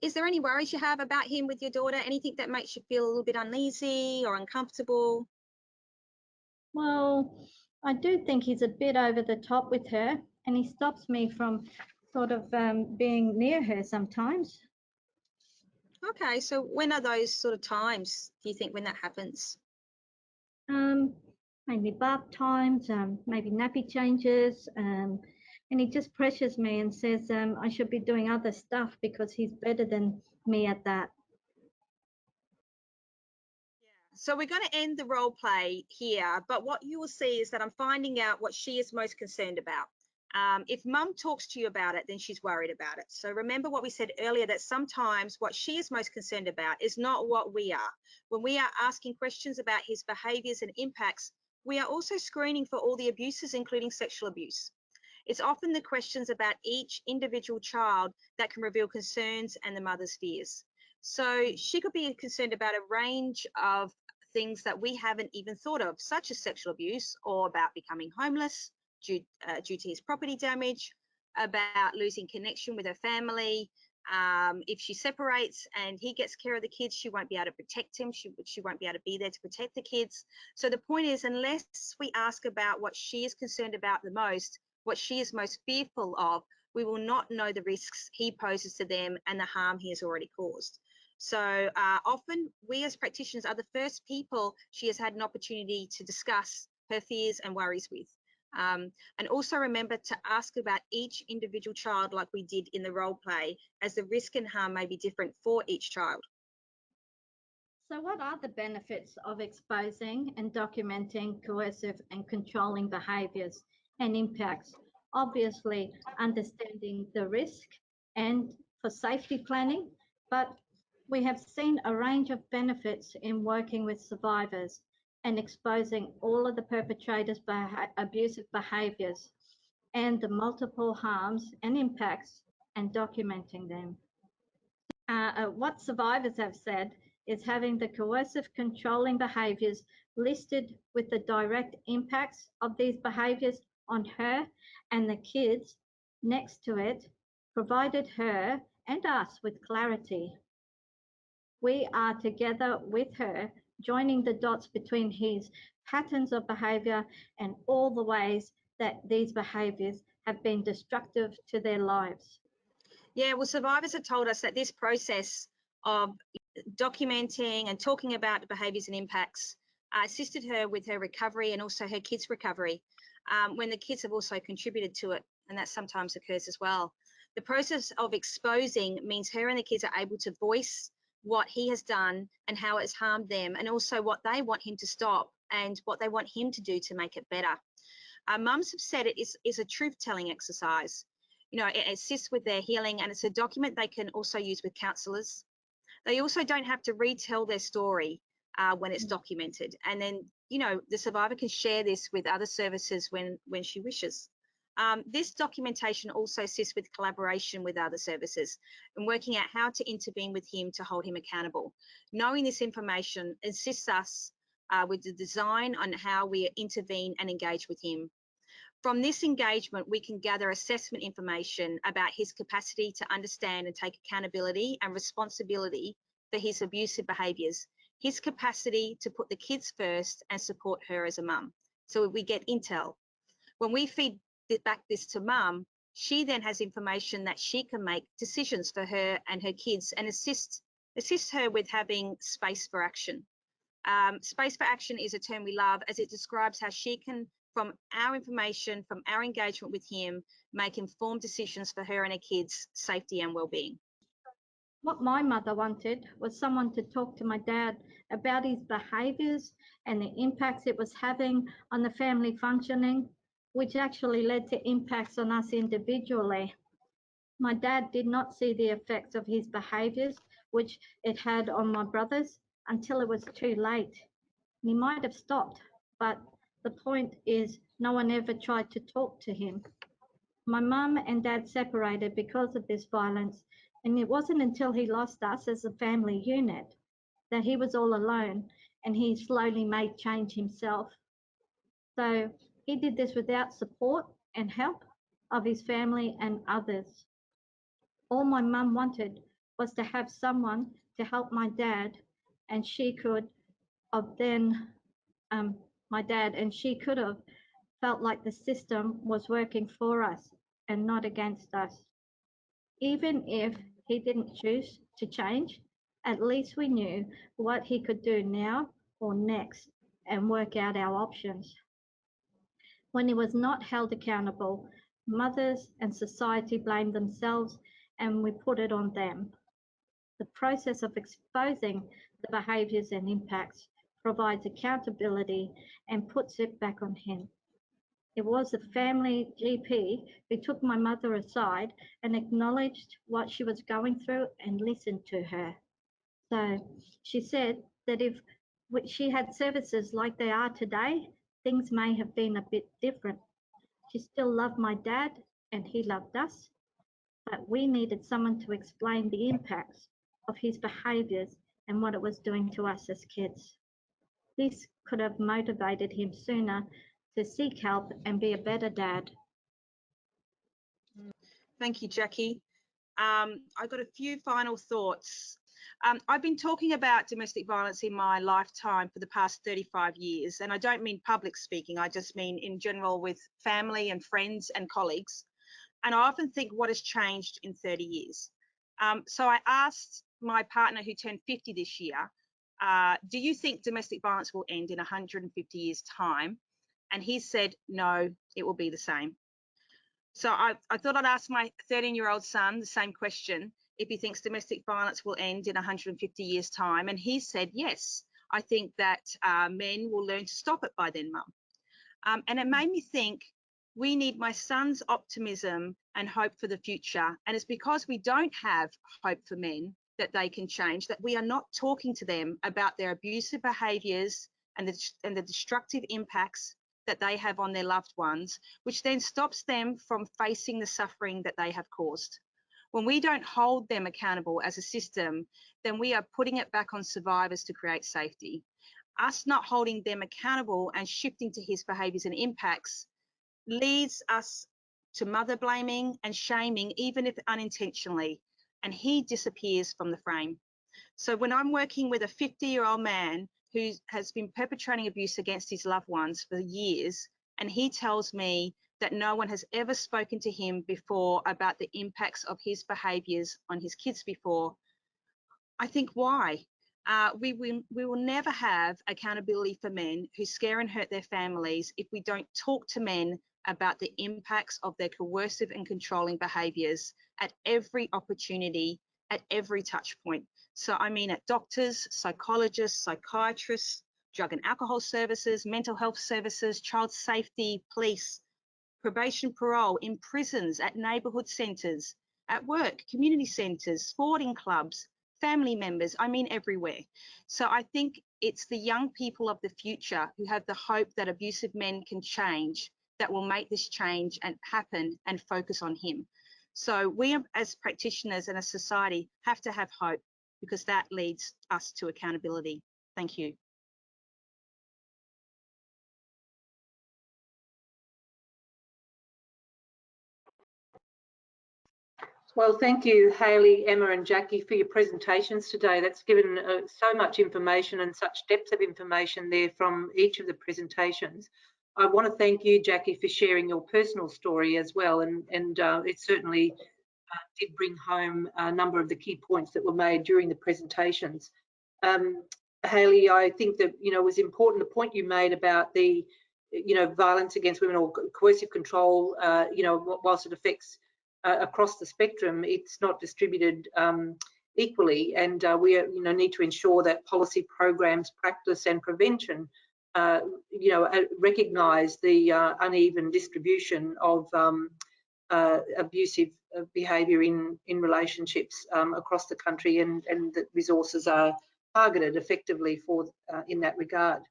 Is there any worries you have about him with your daughter? Anything that makes you feel a little bit uneasy or uncomfortable? Well, I do think he's a bit over the top with her, and he stops me from sort of being near her sometimes. Okay, so when are those sort of times, do you think, when that happens? Maybe bath times, maybe nappy changes, and he just pressures me and says I should be doing other stuff because he's better than me at that. So we're going to end the role play here, but what you will see is that I'm finding out what she is most concerned about. If mum talks to you about it, then she's worried about it. So remember what we said earlier, that sometimes what she is most concerned about is not what we are. When we are asking questions about his behaviours and impacts, we are also screening for all the abuses, including sexual abuse. It's often the questions about each individual child that can reveal concerns and the mother's fears. So she could be concerned about a range of things that we haven't even thought of, such as sexual abuse, or about becoming homeless due to his property damage, about losing connection with her family. If she separates and he gets care of the kids, she won't be able to protect him. She won't be able to be there to protect the kids. So the point is, unless we ask about what she is concerned about the most, what she is most fearful of, we will not know the risks he poses to them and the harm he has already caused. So often we as practitioners are the first people she has had an opportunity to discuss her fears and worries with. And also remember to ask about each individual child like we did in the role play, as the risk and harm may be different for each child. So what are the benefits of exposing and documenting coercive and controlling behaviours and impacts? Obviously, understanding the risk and for safety planning, but we have seen a range of benefits in working with survivors and exposing all of the perpetrators' abusive behaviours and the multiple harms and impacts and documenting them. What survivors have said is having the coercive controlling behaviours listed with the direct impacts of these behaviours on her and the kids next to it provided her and us with clarity. We are together with her, joining the dots between his patterns of behaviour and all the ways that these behaviours have been destructive to their lives. Yeah, well, survivors have told us that this process of documenting and talking about the behaviours and impacts assisted her with her recovery and also her kids' recovery, when the kids have also contributed to it, and that sometimes occurs as well. The process of exposing means her and the kids are able to voice what he has done and how it's harmed them, and also what they want him to stop and what they want him to do to make it better. Mums have said it is a truth-telling exercise. You know, it assists with their healing, and it's a document they can also use with counsellors. They also don't have to retell their story when it's documented. And then, you know, the survivor can share this with other services when she wishes. This documentation also assists with collaboration with other services and working out how to intervene with him to hold him accountable. Knowing this information assists us with the design on how we intervene and engage with him. From this engagement, we can gather assessment information about his capacity to understand and take accountability and responsibility for his abusive behaviours, his capacity to put the kids first and support her as a mum. So we get intel. When we feed back this to mum, she then has information that she can make decisions for her and her kids and assist her with having space for action. Space for action is a term we love, as it describes how she can, from our information, from our engagement with him, make informed decisions for her and her kids' safety and well-being. What my mother wanted was someone to talk to my dad about his behaviours and the impacts it was having on the family functioning, which actually led to impacts on us individually. My dad did not see the effects of his behaviours, which it had on my brothers, until it was too late. He might have stopped, but the point is no one ever tried to talk to him. My mum and dad separated because of this violence, and it wasn't until he lost us as a family unit that he was all alone and he slowly made change himself. So he did this without support and help of his family and others. All my mum wanted was to have someone to help my dad, and she could have felt like the system was working for us and not against us. Even if he didn't choose to change, at least we knew what he could do now or next and work out our options. When he was not held accountable, mothers and society blamed themselves and we put it on them. The process of exposing the behaviours and impacts provides accountability and puts it back on him. It was the family GP who took my mother aside and acknowledged what she was going through and listened to her. So she said that if she had services like they are today, things may have been a bit different. She still loved my dad and he loved us, but we needed someone to explain the impacts of his behaviours and what it was doing to us as kids. This could have motivated him sooner to seek help and be a better dad. Thank you, Jackie. I've got a few final thoughts. I've been talking about domestic violence in my lifetime for the past 35 years, and I don't mean public speaking, I just mean in general with family and friends and colleagues. And I often think, what has changed in 30 years? So I asked my partner who turned 50 this year, do you think domestic violence will end in 150 years' time? And he said, no, it will be the same. So I thought I'd ask my 13-year-old son the same question, if he thinks domestic violence will end in 150 years' time. And he said, yes, I think that men will learn to stop it by then, Mum. And it made me think, we need my son's optimism and hope for the future. And it's because we don't have hope for men that they can change, that we are not talking to them about their abusive behaviours and the destructive impacts that they have on their loved ones, which then stops them from facing the suffering that they have caused. When we don't hold them accountable as a system, then we are putting it back on survivors to create safety. Us not holding them accountable and shifting to his behaviours and impacts leads us to mother blaming and shaming, even if unintentionally, and he disappears from the frame. So when I'm working with a 50-year-old man who has been perpetrating abuse against his loved ones for years, and he tells me that no one has ever spoken to him before about the impacts of his behaviours on his kids before, I think, why? We will never have accountability for men who scare and hurt their families if we don't talk to men about the impacts of their coercive and controlling behaviours at every opportunity, at every touch point. So I mean at doctors, psychologists, psychiatrists, drug and alcohol services, mental health services, child safety, police, probation, parole, in prisons, at neighbourhood centres, at work, community centres, sporting clubs, family members, I mean everywhere. So I think it's the young people of the future who have the hope that abusive men can change that will make this change and happen and focus on him. So we as practitioners and as society have to have hope, because that leads us to accountability. Thank you. Well, thank you, Hayley, Emma and Jackie, for your presentations today. That's given so much information and such depth of information there from each of the presentations. I want to thank you, Jackie, for sharing your personal story as well, and it certainly did bring home a number of the key points that were made during the presentations. Hayley, I think that, it was important, the point you made about the, violence against women or coercive control, whilst it affects across the spectrum, it's not distributed equally, and we need to ensure that policy programs, practice and prevention recognise the uneven distribution of abusive behaviour in relationships across the country, and that resources are targeted effectively for in that regard.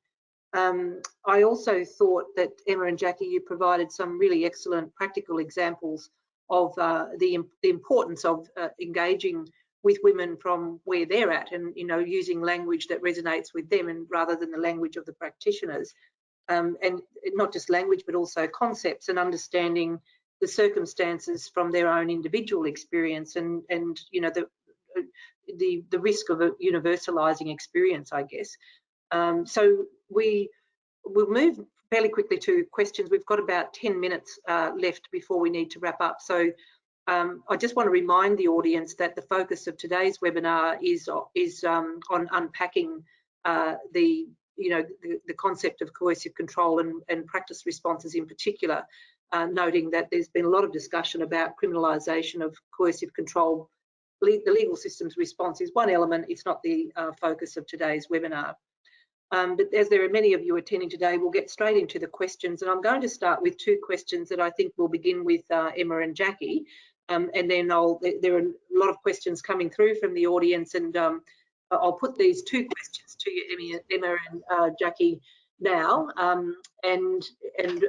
I also thought that Emma and Jackie, you provided some really excellent practical examples of the importance of engaging with women from where they're at, and using language that resonates with them, and rather than the language of the practitioners, and not just language but also concepts, and understanding the circumstances from their own individual experience, and the risk of a universalising experience, I guess. So we'll move fairly quickly to questions. We've got about 10 minutes left before we need to wrap up. So I just want to remind the audience that the focus of today's webinar is on unpacking the concept of coercive control and practice responses in particular, noting that there's been a lot of discussion about criminalisation of coercive control. The legal system's response is one element. It's not the focus of today's webinar. But as there are many of you attending today, we'll get straight into the questions. And I'm going to start with two questions that I think will begin with Emma and Jackie. And then there are a lot of questions coming through from the audience, and I'll put these two questions to you, Emma and Jackie, now. And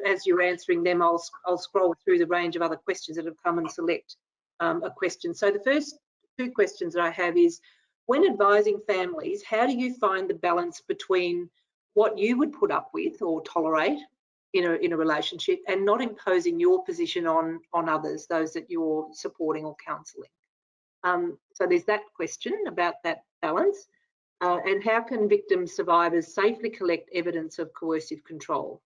as you're answering them, I'll scroll through the range of other questions that have come and select a question. So the first two questions that I have is, when advising families, how do you find the balance between what you would put up with or tolerate in a relationship, and not imposing your position on others, those that you're supporting or counselling? So there's that question about that balance. And how can victim survivors safely collect evidence of coercive control?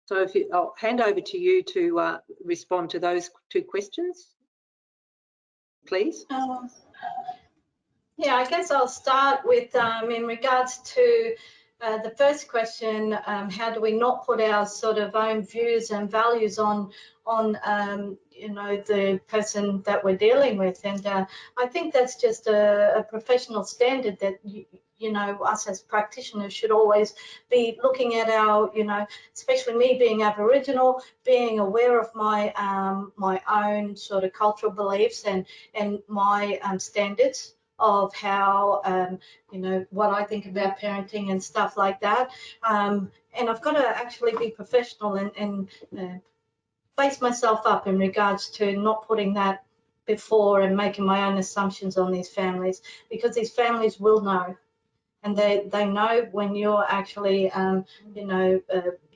So I'll hand over to you to respond to those two questions, please. Yeah, I guess I'll start with in regards to the first question, how do we not put our sort of own views and values on you know, the person that we're dealing with? And I think that's just a professional standard that you know, us as practitioners should always be looking at our, you know, especially me being Aboriginal, being aware of my my own sort of cultural beliefs and my standards of how, you know, what I think about parenting and stuff like that. And I've got to actually be professional and face myself up in regards to not putting that before and making my own assumptions on these families, because these families will know. And they know when you're actually, you know,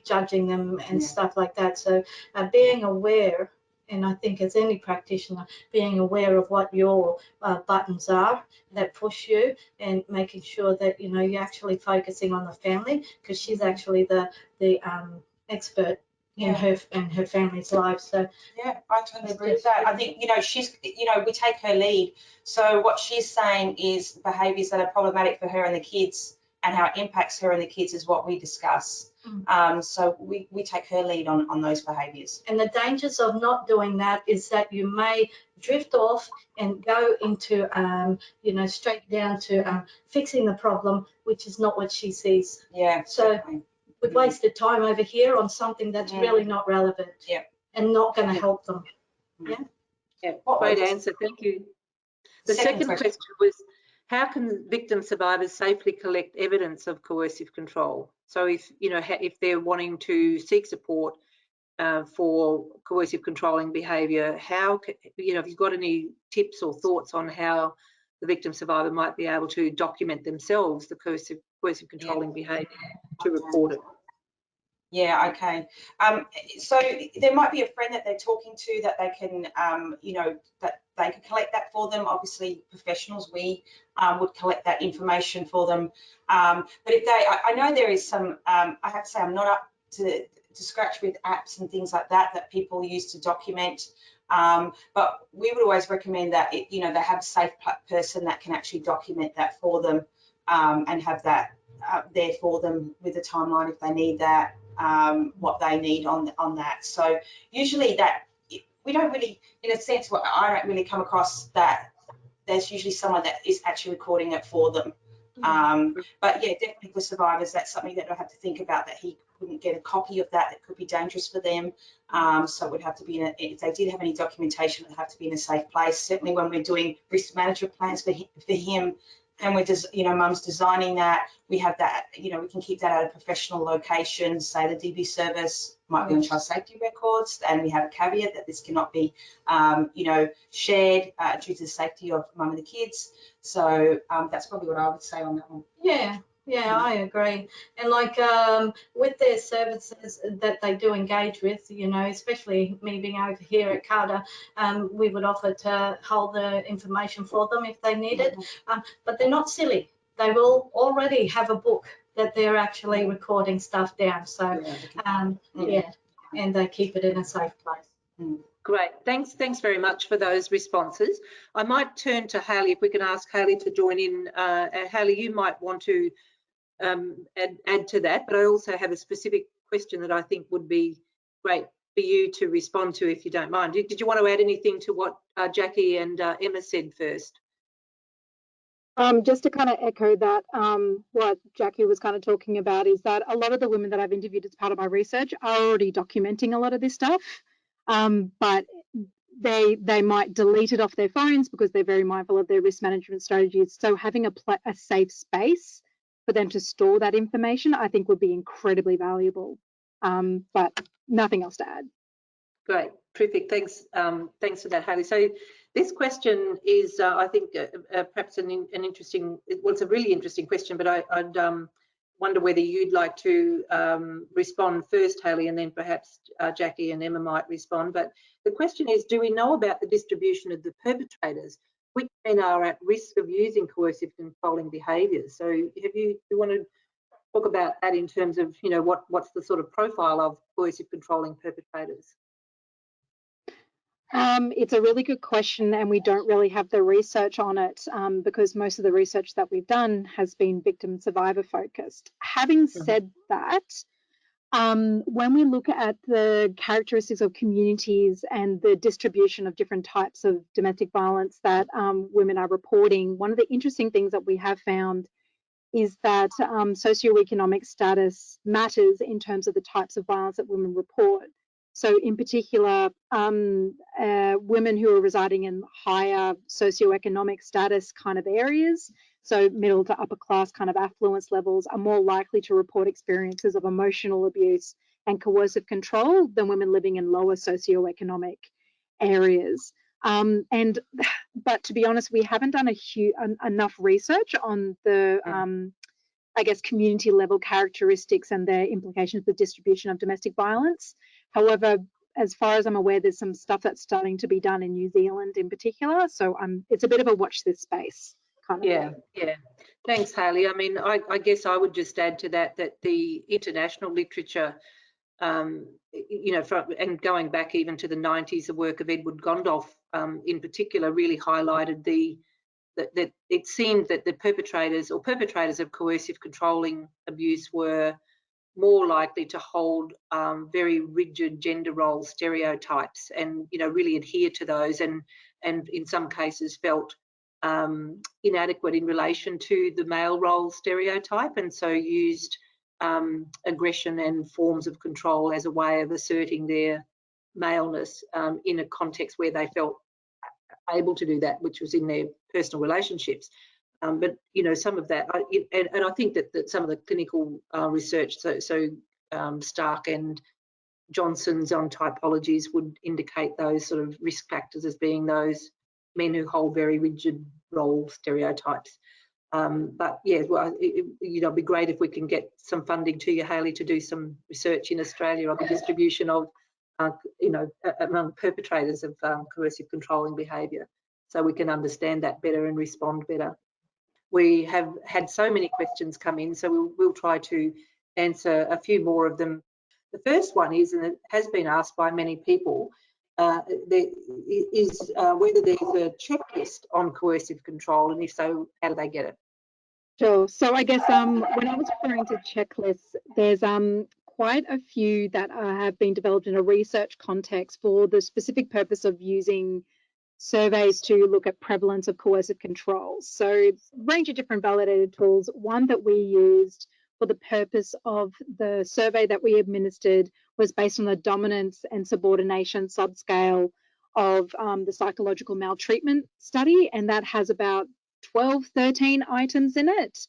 judging them and stuff like that. So being aware, and I think as any practitioner, being aware of what your buttons are that push you, and making sure that, you know, you're actually focusing on the family, because she's actually the expert in her family's life. So yeah, I totally agree with that. I think, you know, she's, you know, we take her lead. So what she's saying is behaviours that are problematic for her and the kids and how it impacts her and the kids is what we discuss. So we take her lead on those behaviours. And the dangers of not doing that is that you may drift off and go into, you know, straight down to fixing the problem, which is not what she sees. Yeah. So definitely. we've wasted time over here on something that's really not relevant. Yeah. And not going to help them. Yeah. Yeah, great answer. Thank you. The second question was, how can victim survivors safely collect evidence of coercive control? So if, you know, if they're wanting to seek support for coercive controlling behaviour, how, you know, have you got any tips or thoughts on how the victim survivor might be able to document themselves the coercive controlling behaviour to report it? Yeah, okay. So there might be a friend that they're talking to that they can, you know, that they could collect that for them. Obviously, professionals, we would collect that information for them. But if they, I know there is some, I have to say I'm not up to scratch with apps and things like that that people use to document. But we would always recommend that, you know, they have a safe person that can actually document that for them and have that there for them with a timeline if they need that. What they need on that. So usually that we don't really, in a sense, I don't really come across that. There's usually someone that is actually recording it for them. But yeah, definitely for survivors, that's something that I have to think about, that he wouldn't get a copy of that. That could be dangerous for them. So it would have to be if they did have any documentation, it would have to be in a safe place. Certainly when we're doing risk management plans for him, and we're just, you know, mum's designing that, we have that, you know, we can keep that at a professional location, say the DB service might be on child safety records, and we have a caveat that this cannot be, you know, shared due to the safety of mum and the kids. So that's probably what I would say on that one. Yeah. Yeah, I agree. And like with their services that they do engage with, you know, especially me being over here at Carter, we would offer to hold the information for them if they need it. But they're not silly. They will already have a book that they're actually recording stuff down. So, yeah, and they keep it in a safe place. Great. Thanks very much for those responses. I might turn to Hayley, if we can ask Hayley to join in. Hayley, you might want to add to that, but I also have a specific question that I think would be great for you to respond to, if you don't mind. Did you want to add anything to what Jackie and Emma said first? Just to kind of echo that, what Jackie was kind of talking about is that a lot of the women that I've interviewed as part of my research are already documenting a lot of this stuff, but they might delete it off their phones because they're very mindful of their risk management strategies. So having a safe space for them to store that information, I think would be incredibly valuable. But nothing else to add. Great, terrific. Thanks, thanks for that, Hayley. So this question is, I think, perhaps an interesting. Well, it's a really interesting question, but I'd wonder whether you'd like to respond first, Hayley, and then perhaps Jackie and Emma might respond. But the question is, do we know about the distribution of the perpetrators? Which men are at risk of using coercive controlling behaviours? So have you want to talk about that in terms of, you know, what's the sort of profile of coercive controlling perpetrators? It's a really good question, and we don't really have the research on it because most of the research that we've done has been victim survivor focused. Having said that, when we look at the characteristics of communities and the distribution of different types of domestic violence that women are reporting, one of the interesting things that we have found is that socioeconomic status matters in terms of the types of violence that women report. So in particular, women who are residing in higher socioeconomic status kind of areas, so middle to upper class kind of affluence levels, are more likely to report experiences of emotional abuse and coercive control than women living in lower socioeconomic areas. But to be honest, we haven't done enough research on the I guess, community level characteristics and their implications for distribution of domestic violence. However, as far as I'm aware, there's some stuff that's starting to be done in New Zealand in particular. So it's a bit of a watch this space kind of thing. Yeah. Thanks, Hayley. I mean, I guess I would just add to that the international literature, you know, and going back even to the 90s, the work of Edward Gondolf in particular really highlighted that it seemed that the perpetrators of coercive controlling abuse were more likely to hold very rigid gender role stereotypes and, you know, really adhere to those, and in some cases felt inadequate in relation to the male role stereotype, and so used aggression and forms of control as a way of asserting their maleness in a context where they felt able to do that, which was in their personal relationships. But you know, some of that, and I think that some of the clinical research, so Stark and Johnson's on typologies would indicate those sort of risk factors as being those men who hold very rigid role stereotypes. But yeah, well, you know, it'd be great if we can get some funding to you, Hayley, to do some research in Australia on the distribution of, you know, among perpetrators of coercive controlling behaviour, so we can understand that better and respond better. We have had so many questions come in, so we'll try to answer a few more of them. The first one is, and it has been asked by many people, whether there's a checklist on coercive control, and if so, how do they get it? Sure. So I guess when I was referring to checklists, there's quite a few that have been developed in a research context for the specific purpose of using surveys to look at prevalence of coercive control. So it's a range of different validated tools. One that we used for the purpose of the survey that we administered was based on the dominance and subordination subscale of the psychological maltreatment study, and that has about 12, 13 items in it.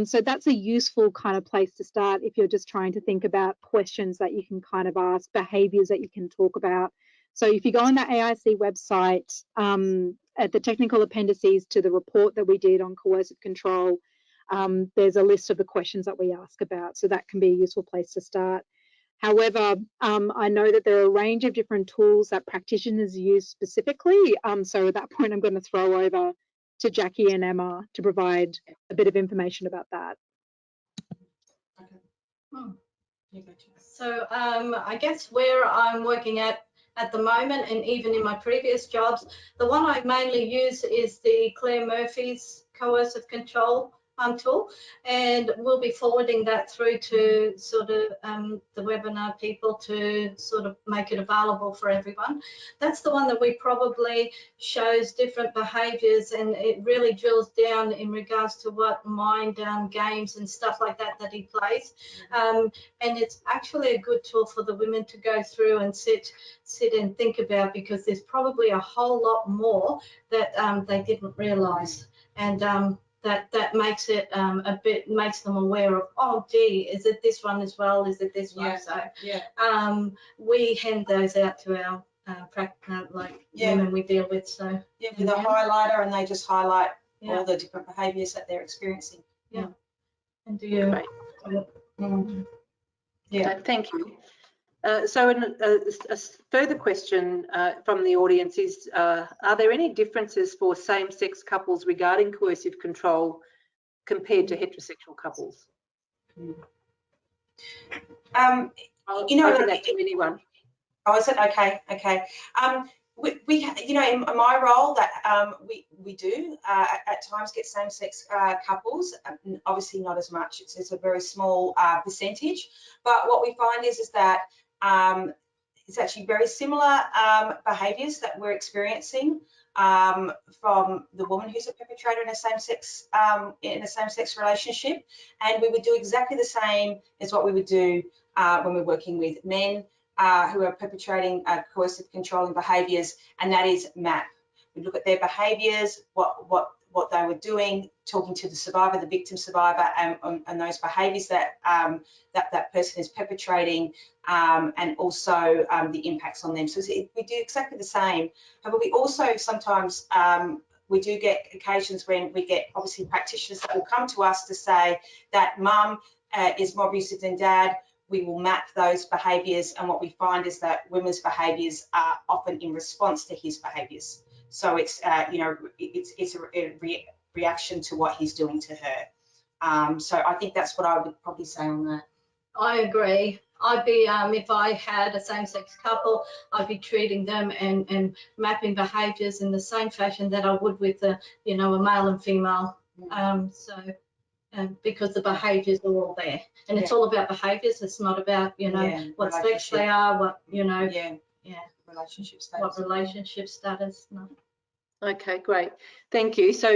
So that's a useful kind of place to start if you're just trying to think about questions that you can kind of ask, behaviours that you can talk about. So if you go on the AIC website, at the technical appendices to the report that we did on coercive control, there's a list of the questions that we ask about. So that can be a useful place to start. However, I know that there are a range of different tools that practitioners use specifically. So at that point, I'm going to throw over to Jackie and Emma to provide a bit of information about that. So I guess where I'm working at the moment, and even in my previous jobs, the one I mainly use is the Claire Murphy's coercive control tool, and we'll be forwarding that through to sort of the webinar people to sort of make it available for everyone. That's the one that we probably shows different behaviours, and it really drills down in regards to what mind games and stuff like that that he plays, and it's actually a good tool for the women to go through and sit and think about, because there's probably a whole lot more that they didn't realise, and that makes it makes them aware of, oh gee, is it this one as well, is it this one? So we hand those out to our women we deal with. So with a highlighter, and they just highlight all the different behaviours that they're experiencing. And do you thank you. So a further question from the audience is, are there any differences for same-sex couples regarding coercive control compared to heterosexual couples? You know, open that to anyone. Oh, is it? Okay. you know, in my role, that we do at times get same-sex couples. Obviously, not as much. It's a very small percentage. But what we find is that it's actually very similar behaviours that we're experiencing from the woman who's a perpetrator in a same-sex relationship, and we would do exactly the same as what we would do when we're working with men who are perpetrating coercive controlling behaviours, and that is MAP. We look at their behaviours, what they were doing, talking to the survivor, the victim survivor, and those behaviours that that person is perpetrating, and also the impacts on them. So we do exactly the same. However, we also sometimes we do get occasions when we get obviously practitioners that will come to us to say that mum is more abusive than dad. We will map those behaviours, and what we find is that women's behaviours are often in response to his behaviours. So it's you know, it's a reaction to what he's doing to her. So I think that's what I would probably say on that. I agree. I'd be if I had a same-sex couple, I'd be treating them and mapping behaviours in the same fashion that I would with a, you know, a male and female. Because the behaviours are all there, and it's all about behaviours. It's not about, you know, what sex they are, what, you know, relationship status. What relationship status. No. Okay, great. Thank you. So,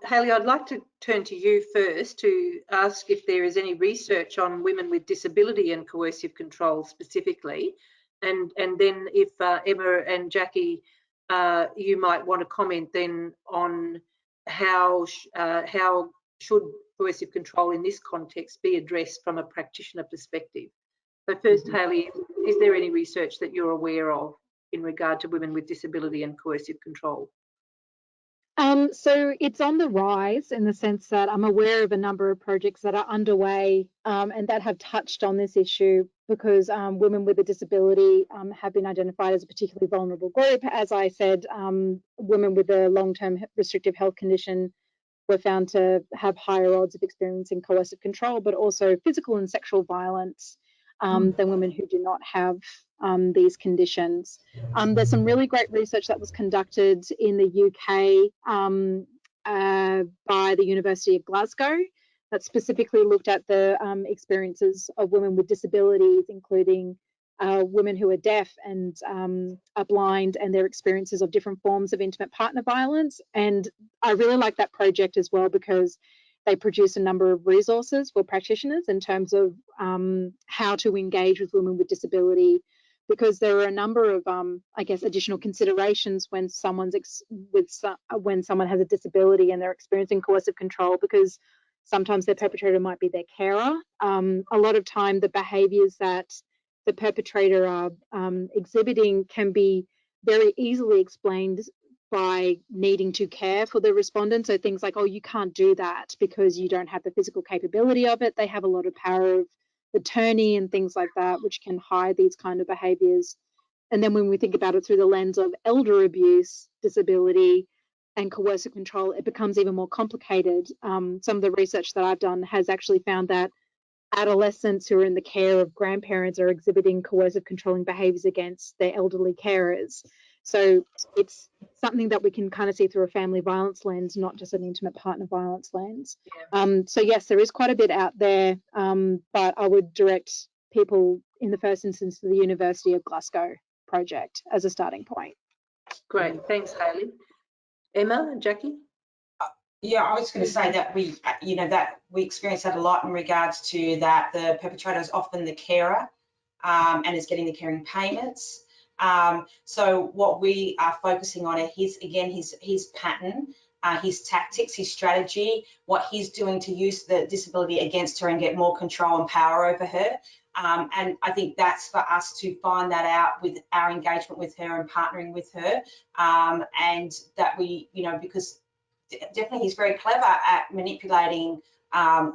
Hayley, I'd like to turn to you first to ask if there is any research on women with disability and coercive control specifically, and then if Emma and Jackie, you might want to comment then on how should coercive control in this context be addressed from a practitioner perspective. So first, Hayley, is there any research that you're aware of in regard to women with disability and coercive control? So it's on the rise in the sense that I'm aware of a number of projects that are underway and that have touched on this issue, because women with a disability have been identified as a particularly vulnerable group. As I said, women with a long-term restrictive health condition were found to have higher odds of experiencing coercive control, but also physical and sexual violence than women who do not have these conditions. There's some really great research that was conducted in the UK by the University of Glasgow that specifically looked at the experiences of women with disabilities, including women who are deaf and are blind, and their experiences of different forms of intimate partner violence. And I really like that project as well, because they produce a number of resources for practitioners in terms of how to engage with women with disability, because there are a number of, I guess, additional considerations when when someone has a disability and they're experiencing coercive control, because sometimes their perpetrator might be their carer. A lot of time, the behaviours that the perpetrator are exhibiting can be very easily explained by needing to care for the respondent. So things like, oh, you can't do that because you don't have the physical capability of it. They have a lot of power of attorney and things like that, which can hide these kind of behaviours. And then when we think about it through the lens of elder abuse, disability, and coercive control, it becomes even more complicated. Some of the research that I've done has actually found that adolescents who are in the care of grandparents are exhibiting coercive controlling behaviours against their elderly carers. So it's something that we can kind of see through a family violence lens, not just an intimate partner violence lens. So yes, there is quite a bit out there, but I would direct people in the first instance to the University of Glasgow project as a starting point. Great, thanks, Hayley. Emma and Jackie? Yeah, I was going to say that we, you know, that we experience that a lot in regards to that the perpetrator is often the carer and is getting the caring payments. So what we are focusing on are his pattern, his tactics, his strategy, what he's doing to use the disability against her and get more control and power over her. And I think that's for us to find that out with our engagement with her and partnering with her, and that we, you know, because definitely he's very clever at manipulating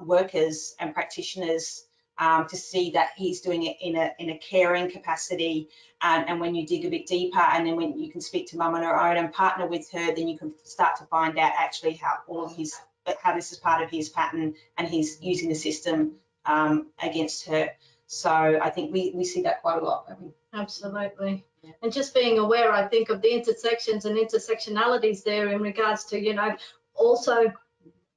workers and practitioners to see that he's doing it in a caring capacity. And when you dig a bit deeper, and then when you can speak to mum on her own and partner with her, then you can start to find out actually how this is part of his pattern, and he's using the system against her. So I think we see that quite a lot, don't we? Absolutely. And just being aware, I think, of the intersections and intersectionalities there in regards to, you know, also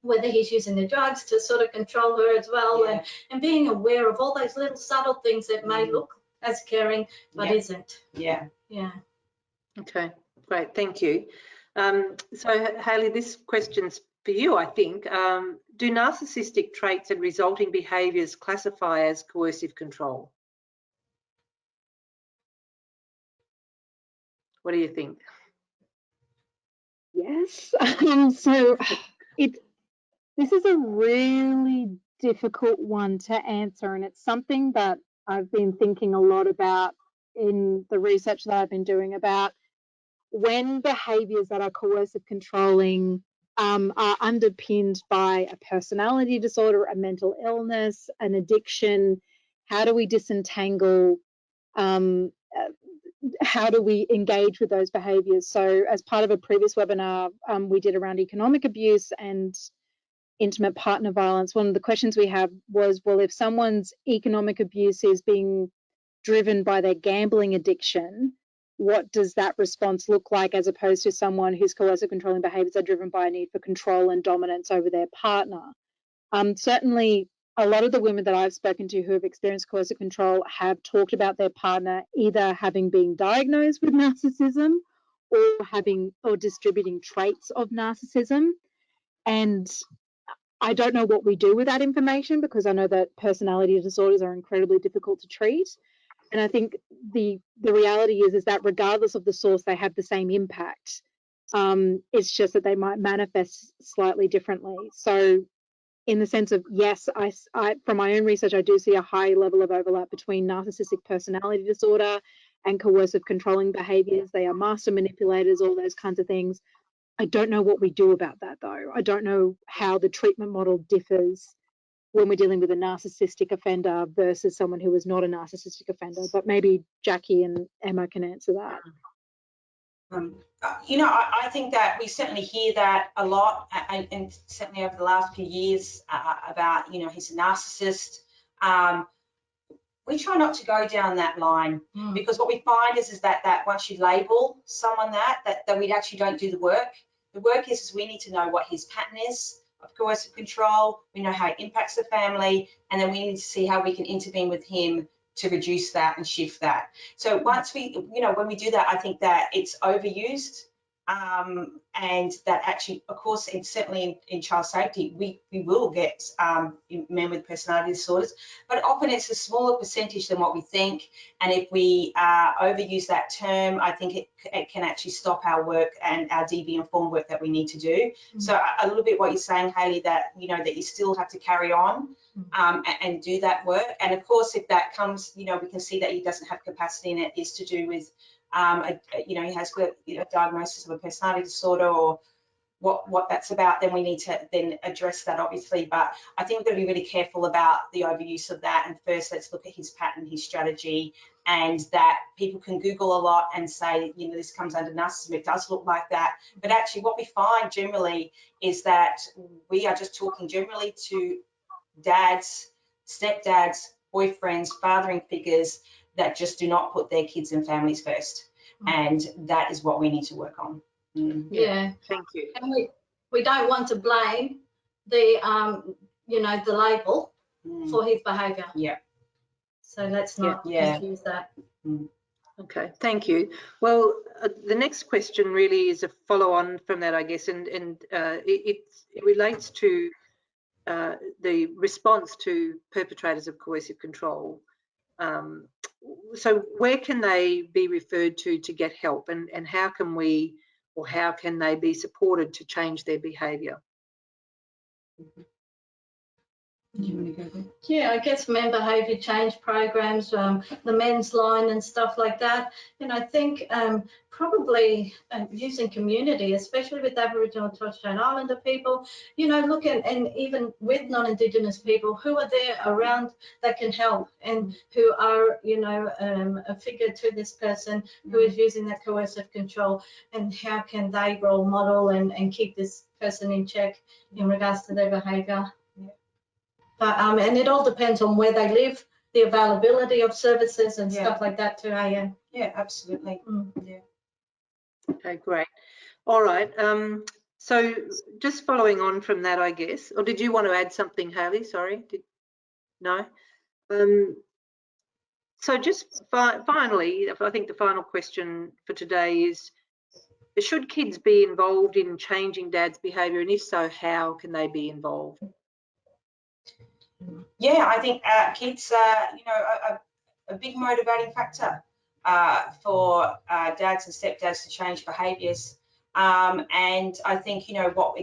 whether he's using the drugs to sort of control her as well, and being aware of all those little subtle things that may look as caring but isn't. Yeah. Okay, great, thank you. So Hayley, this question's for you, I think. Do narcissistic traits and resulting behaviours classify as coercive control? What do you think? Yes. So this is a really difficult one to answer, and it's something that I've been thinking a lot about in the research that I've been doing about when behaviours that are coercive controlling are underpinned by a personality disorder, a mental illness, an addiction. How do we disentangle? How do we engage with those behaviours? So as part of a previous webinar we did around economic abuse and intimate partner violence, one of the questions we had was, well, if someone's economic abuse is being driven by their gambling addiction, what does that response look like as opposed to someone whose coercive controlling behaviours are driven by a need for control and dominance over their partner? Certainly, a lot of the women that I've spoken to who have experienced coercive control have talked about their partner either having been diagnosed with narcissism or distributing traits of narcissism. And I don't know what we do with that information, because I know that personality disorders are incredibly difficult to treat. And I think the reality is that regardless of the source, they have the same impact. It's just that they might manifest slightly differently. So in the sense of, yes, I from my own research, I do see a high level of overlap between narcissistic personality disorder and coercive controlling behaviours. They are master manipulators, all those kinds of things. I don't know what we do about that, though. I don't know how the treatment model differs when we're dealing with a narcissistic offender versus someone who is not a narcissistic offender. But maybe Jackie and Emma can answer that. You know, I think that we certainly hear that a lot, and certainly over the last few years about, you know, he's a narcissist. We try not to go down that line, because what we find is that once you label someone that we actually don't do the work. The work is we need to know what his pattern is of coercive control. We know how it impacts the family, and then we need to see how we can intervene with him to reduce that and shift that. So once we, you know, when we do that, I think that it's overused, and that actually, of course, and certainly in child safety, we will get men with personality disorders, but often it's a smaller percentage than what we think. And if we overuse that term, I think it can actually stop our work and our DV-informed work that we need to do. So a little bit what you're saying, Hayley, that, you know, that you still have to carry on and do that work. And of course, if that comes, you know, we can see that he doesn't have capacity and it is to do with, you know, he has got, you know, a diagnosis of a personality disorder or what that's about, then we need to then address that, obviously. But I think we've got to be really careful about the overuse of that. And first, let's look at his pattern, his strategy, and that people can Google a lot and say, you know, this comes under narcissism. It does look like that. But actually what we find generally is that we are just talking generally to dads, stepdads, boyfriends, fathering figures that just do not put their kids and families first. And that is what we need to work on. Yeah, thank you. and we don't want to blame the you know, the label for his behaviour. Yeah. So let's not confuse that. Okay, thank you. Well, the next question really is a follow-on from that, I guess, and it relates to the response to perpetrators of coercive control. So where can they be referred to get help, and how can we, or how can they be supported to change their behaviour? Yeah, I guess men behaviour change programs, the men's line and stuff like that. And I think probably using community, especially with Aboriginal and Torres Strait Islander people, you know, look at, and even with non-Indigenous people who are there around that can help and who are, you know, a figure to this person who is using that coercive control, and how can they role model and keep this person in check in regards to their behaviour. But, and it all depends on where they live, the availability of services and stuff like that too, Yeah, absolutely. Yeah. Okay, great. All right. So just following on from that, I guess, or did you want to add something, Hayley? Sorry. No? So just finally, I think the final question for today is, should kids be involved in changing dad's behaviour, and if so, how can they be involved? Yeah, I think kids are, you know, a big motivating factor for dads and stepdads to change behaviours. And I think, you know, what we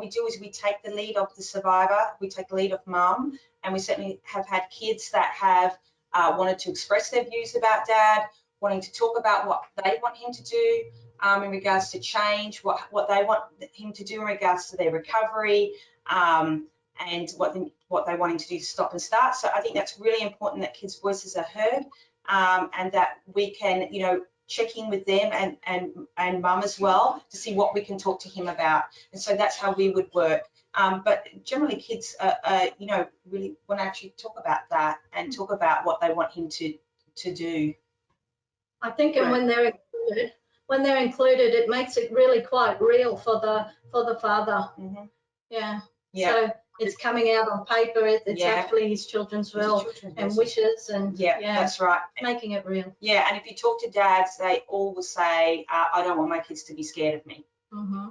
do is we take the lead of the survivor, we take the lead of mum, and we certainly have had kids that have wanted to express their views about dad, wanting to talk about what they want him to do in regards to change, what they want him to do in regards to their recovery, and what they want him to do to stop and start. So I think that's really important that kids' voices are heard, and that we can, you know, check in with them and mum as well to see what we can talk to him about. And so that's how we would work. But generally kids, you know, really want to actually talk about that and talk about what they want him to do. I think, and when they're included, it makes it really quite real for the father. Yeah. So it's coming out on paper. It's actually his children's will and wishes, and that's right. Making it real. Yeah, and if you talk to dads, they all will say, "I don't want my kids to be scared of me."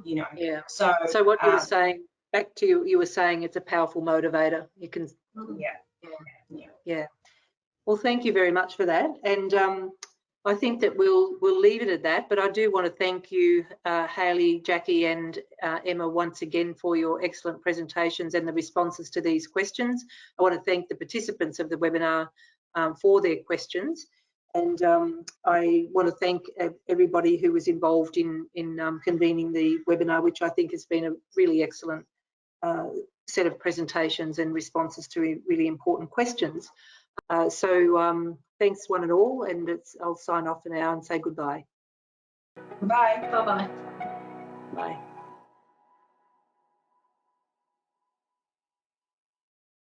You know. Yeah. So what you were saying, back to you were saying it's a powerful motivator. You can. Yeah. Well, thank you very much for that, and I think that we'll leave it at that. But I do want to thank you, Hayley, Jackie, and Emma once again for your excellent presentations and the responses to these questions. I want to thank the participants of the webinar for their questions, and I want to thank everybody who was involved in convening the webinar, which I think has been a really excellent set of presentations and responses to really important questions. So thanks one and all, and I'll sign off for now and say goodbye. Bye. Bye-bye. Bye.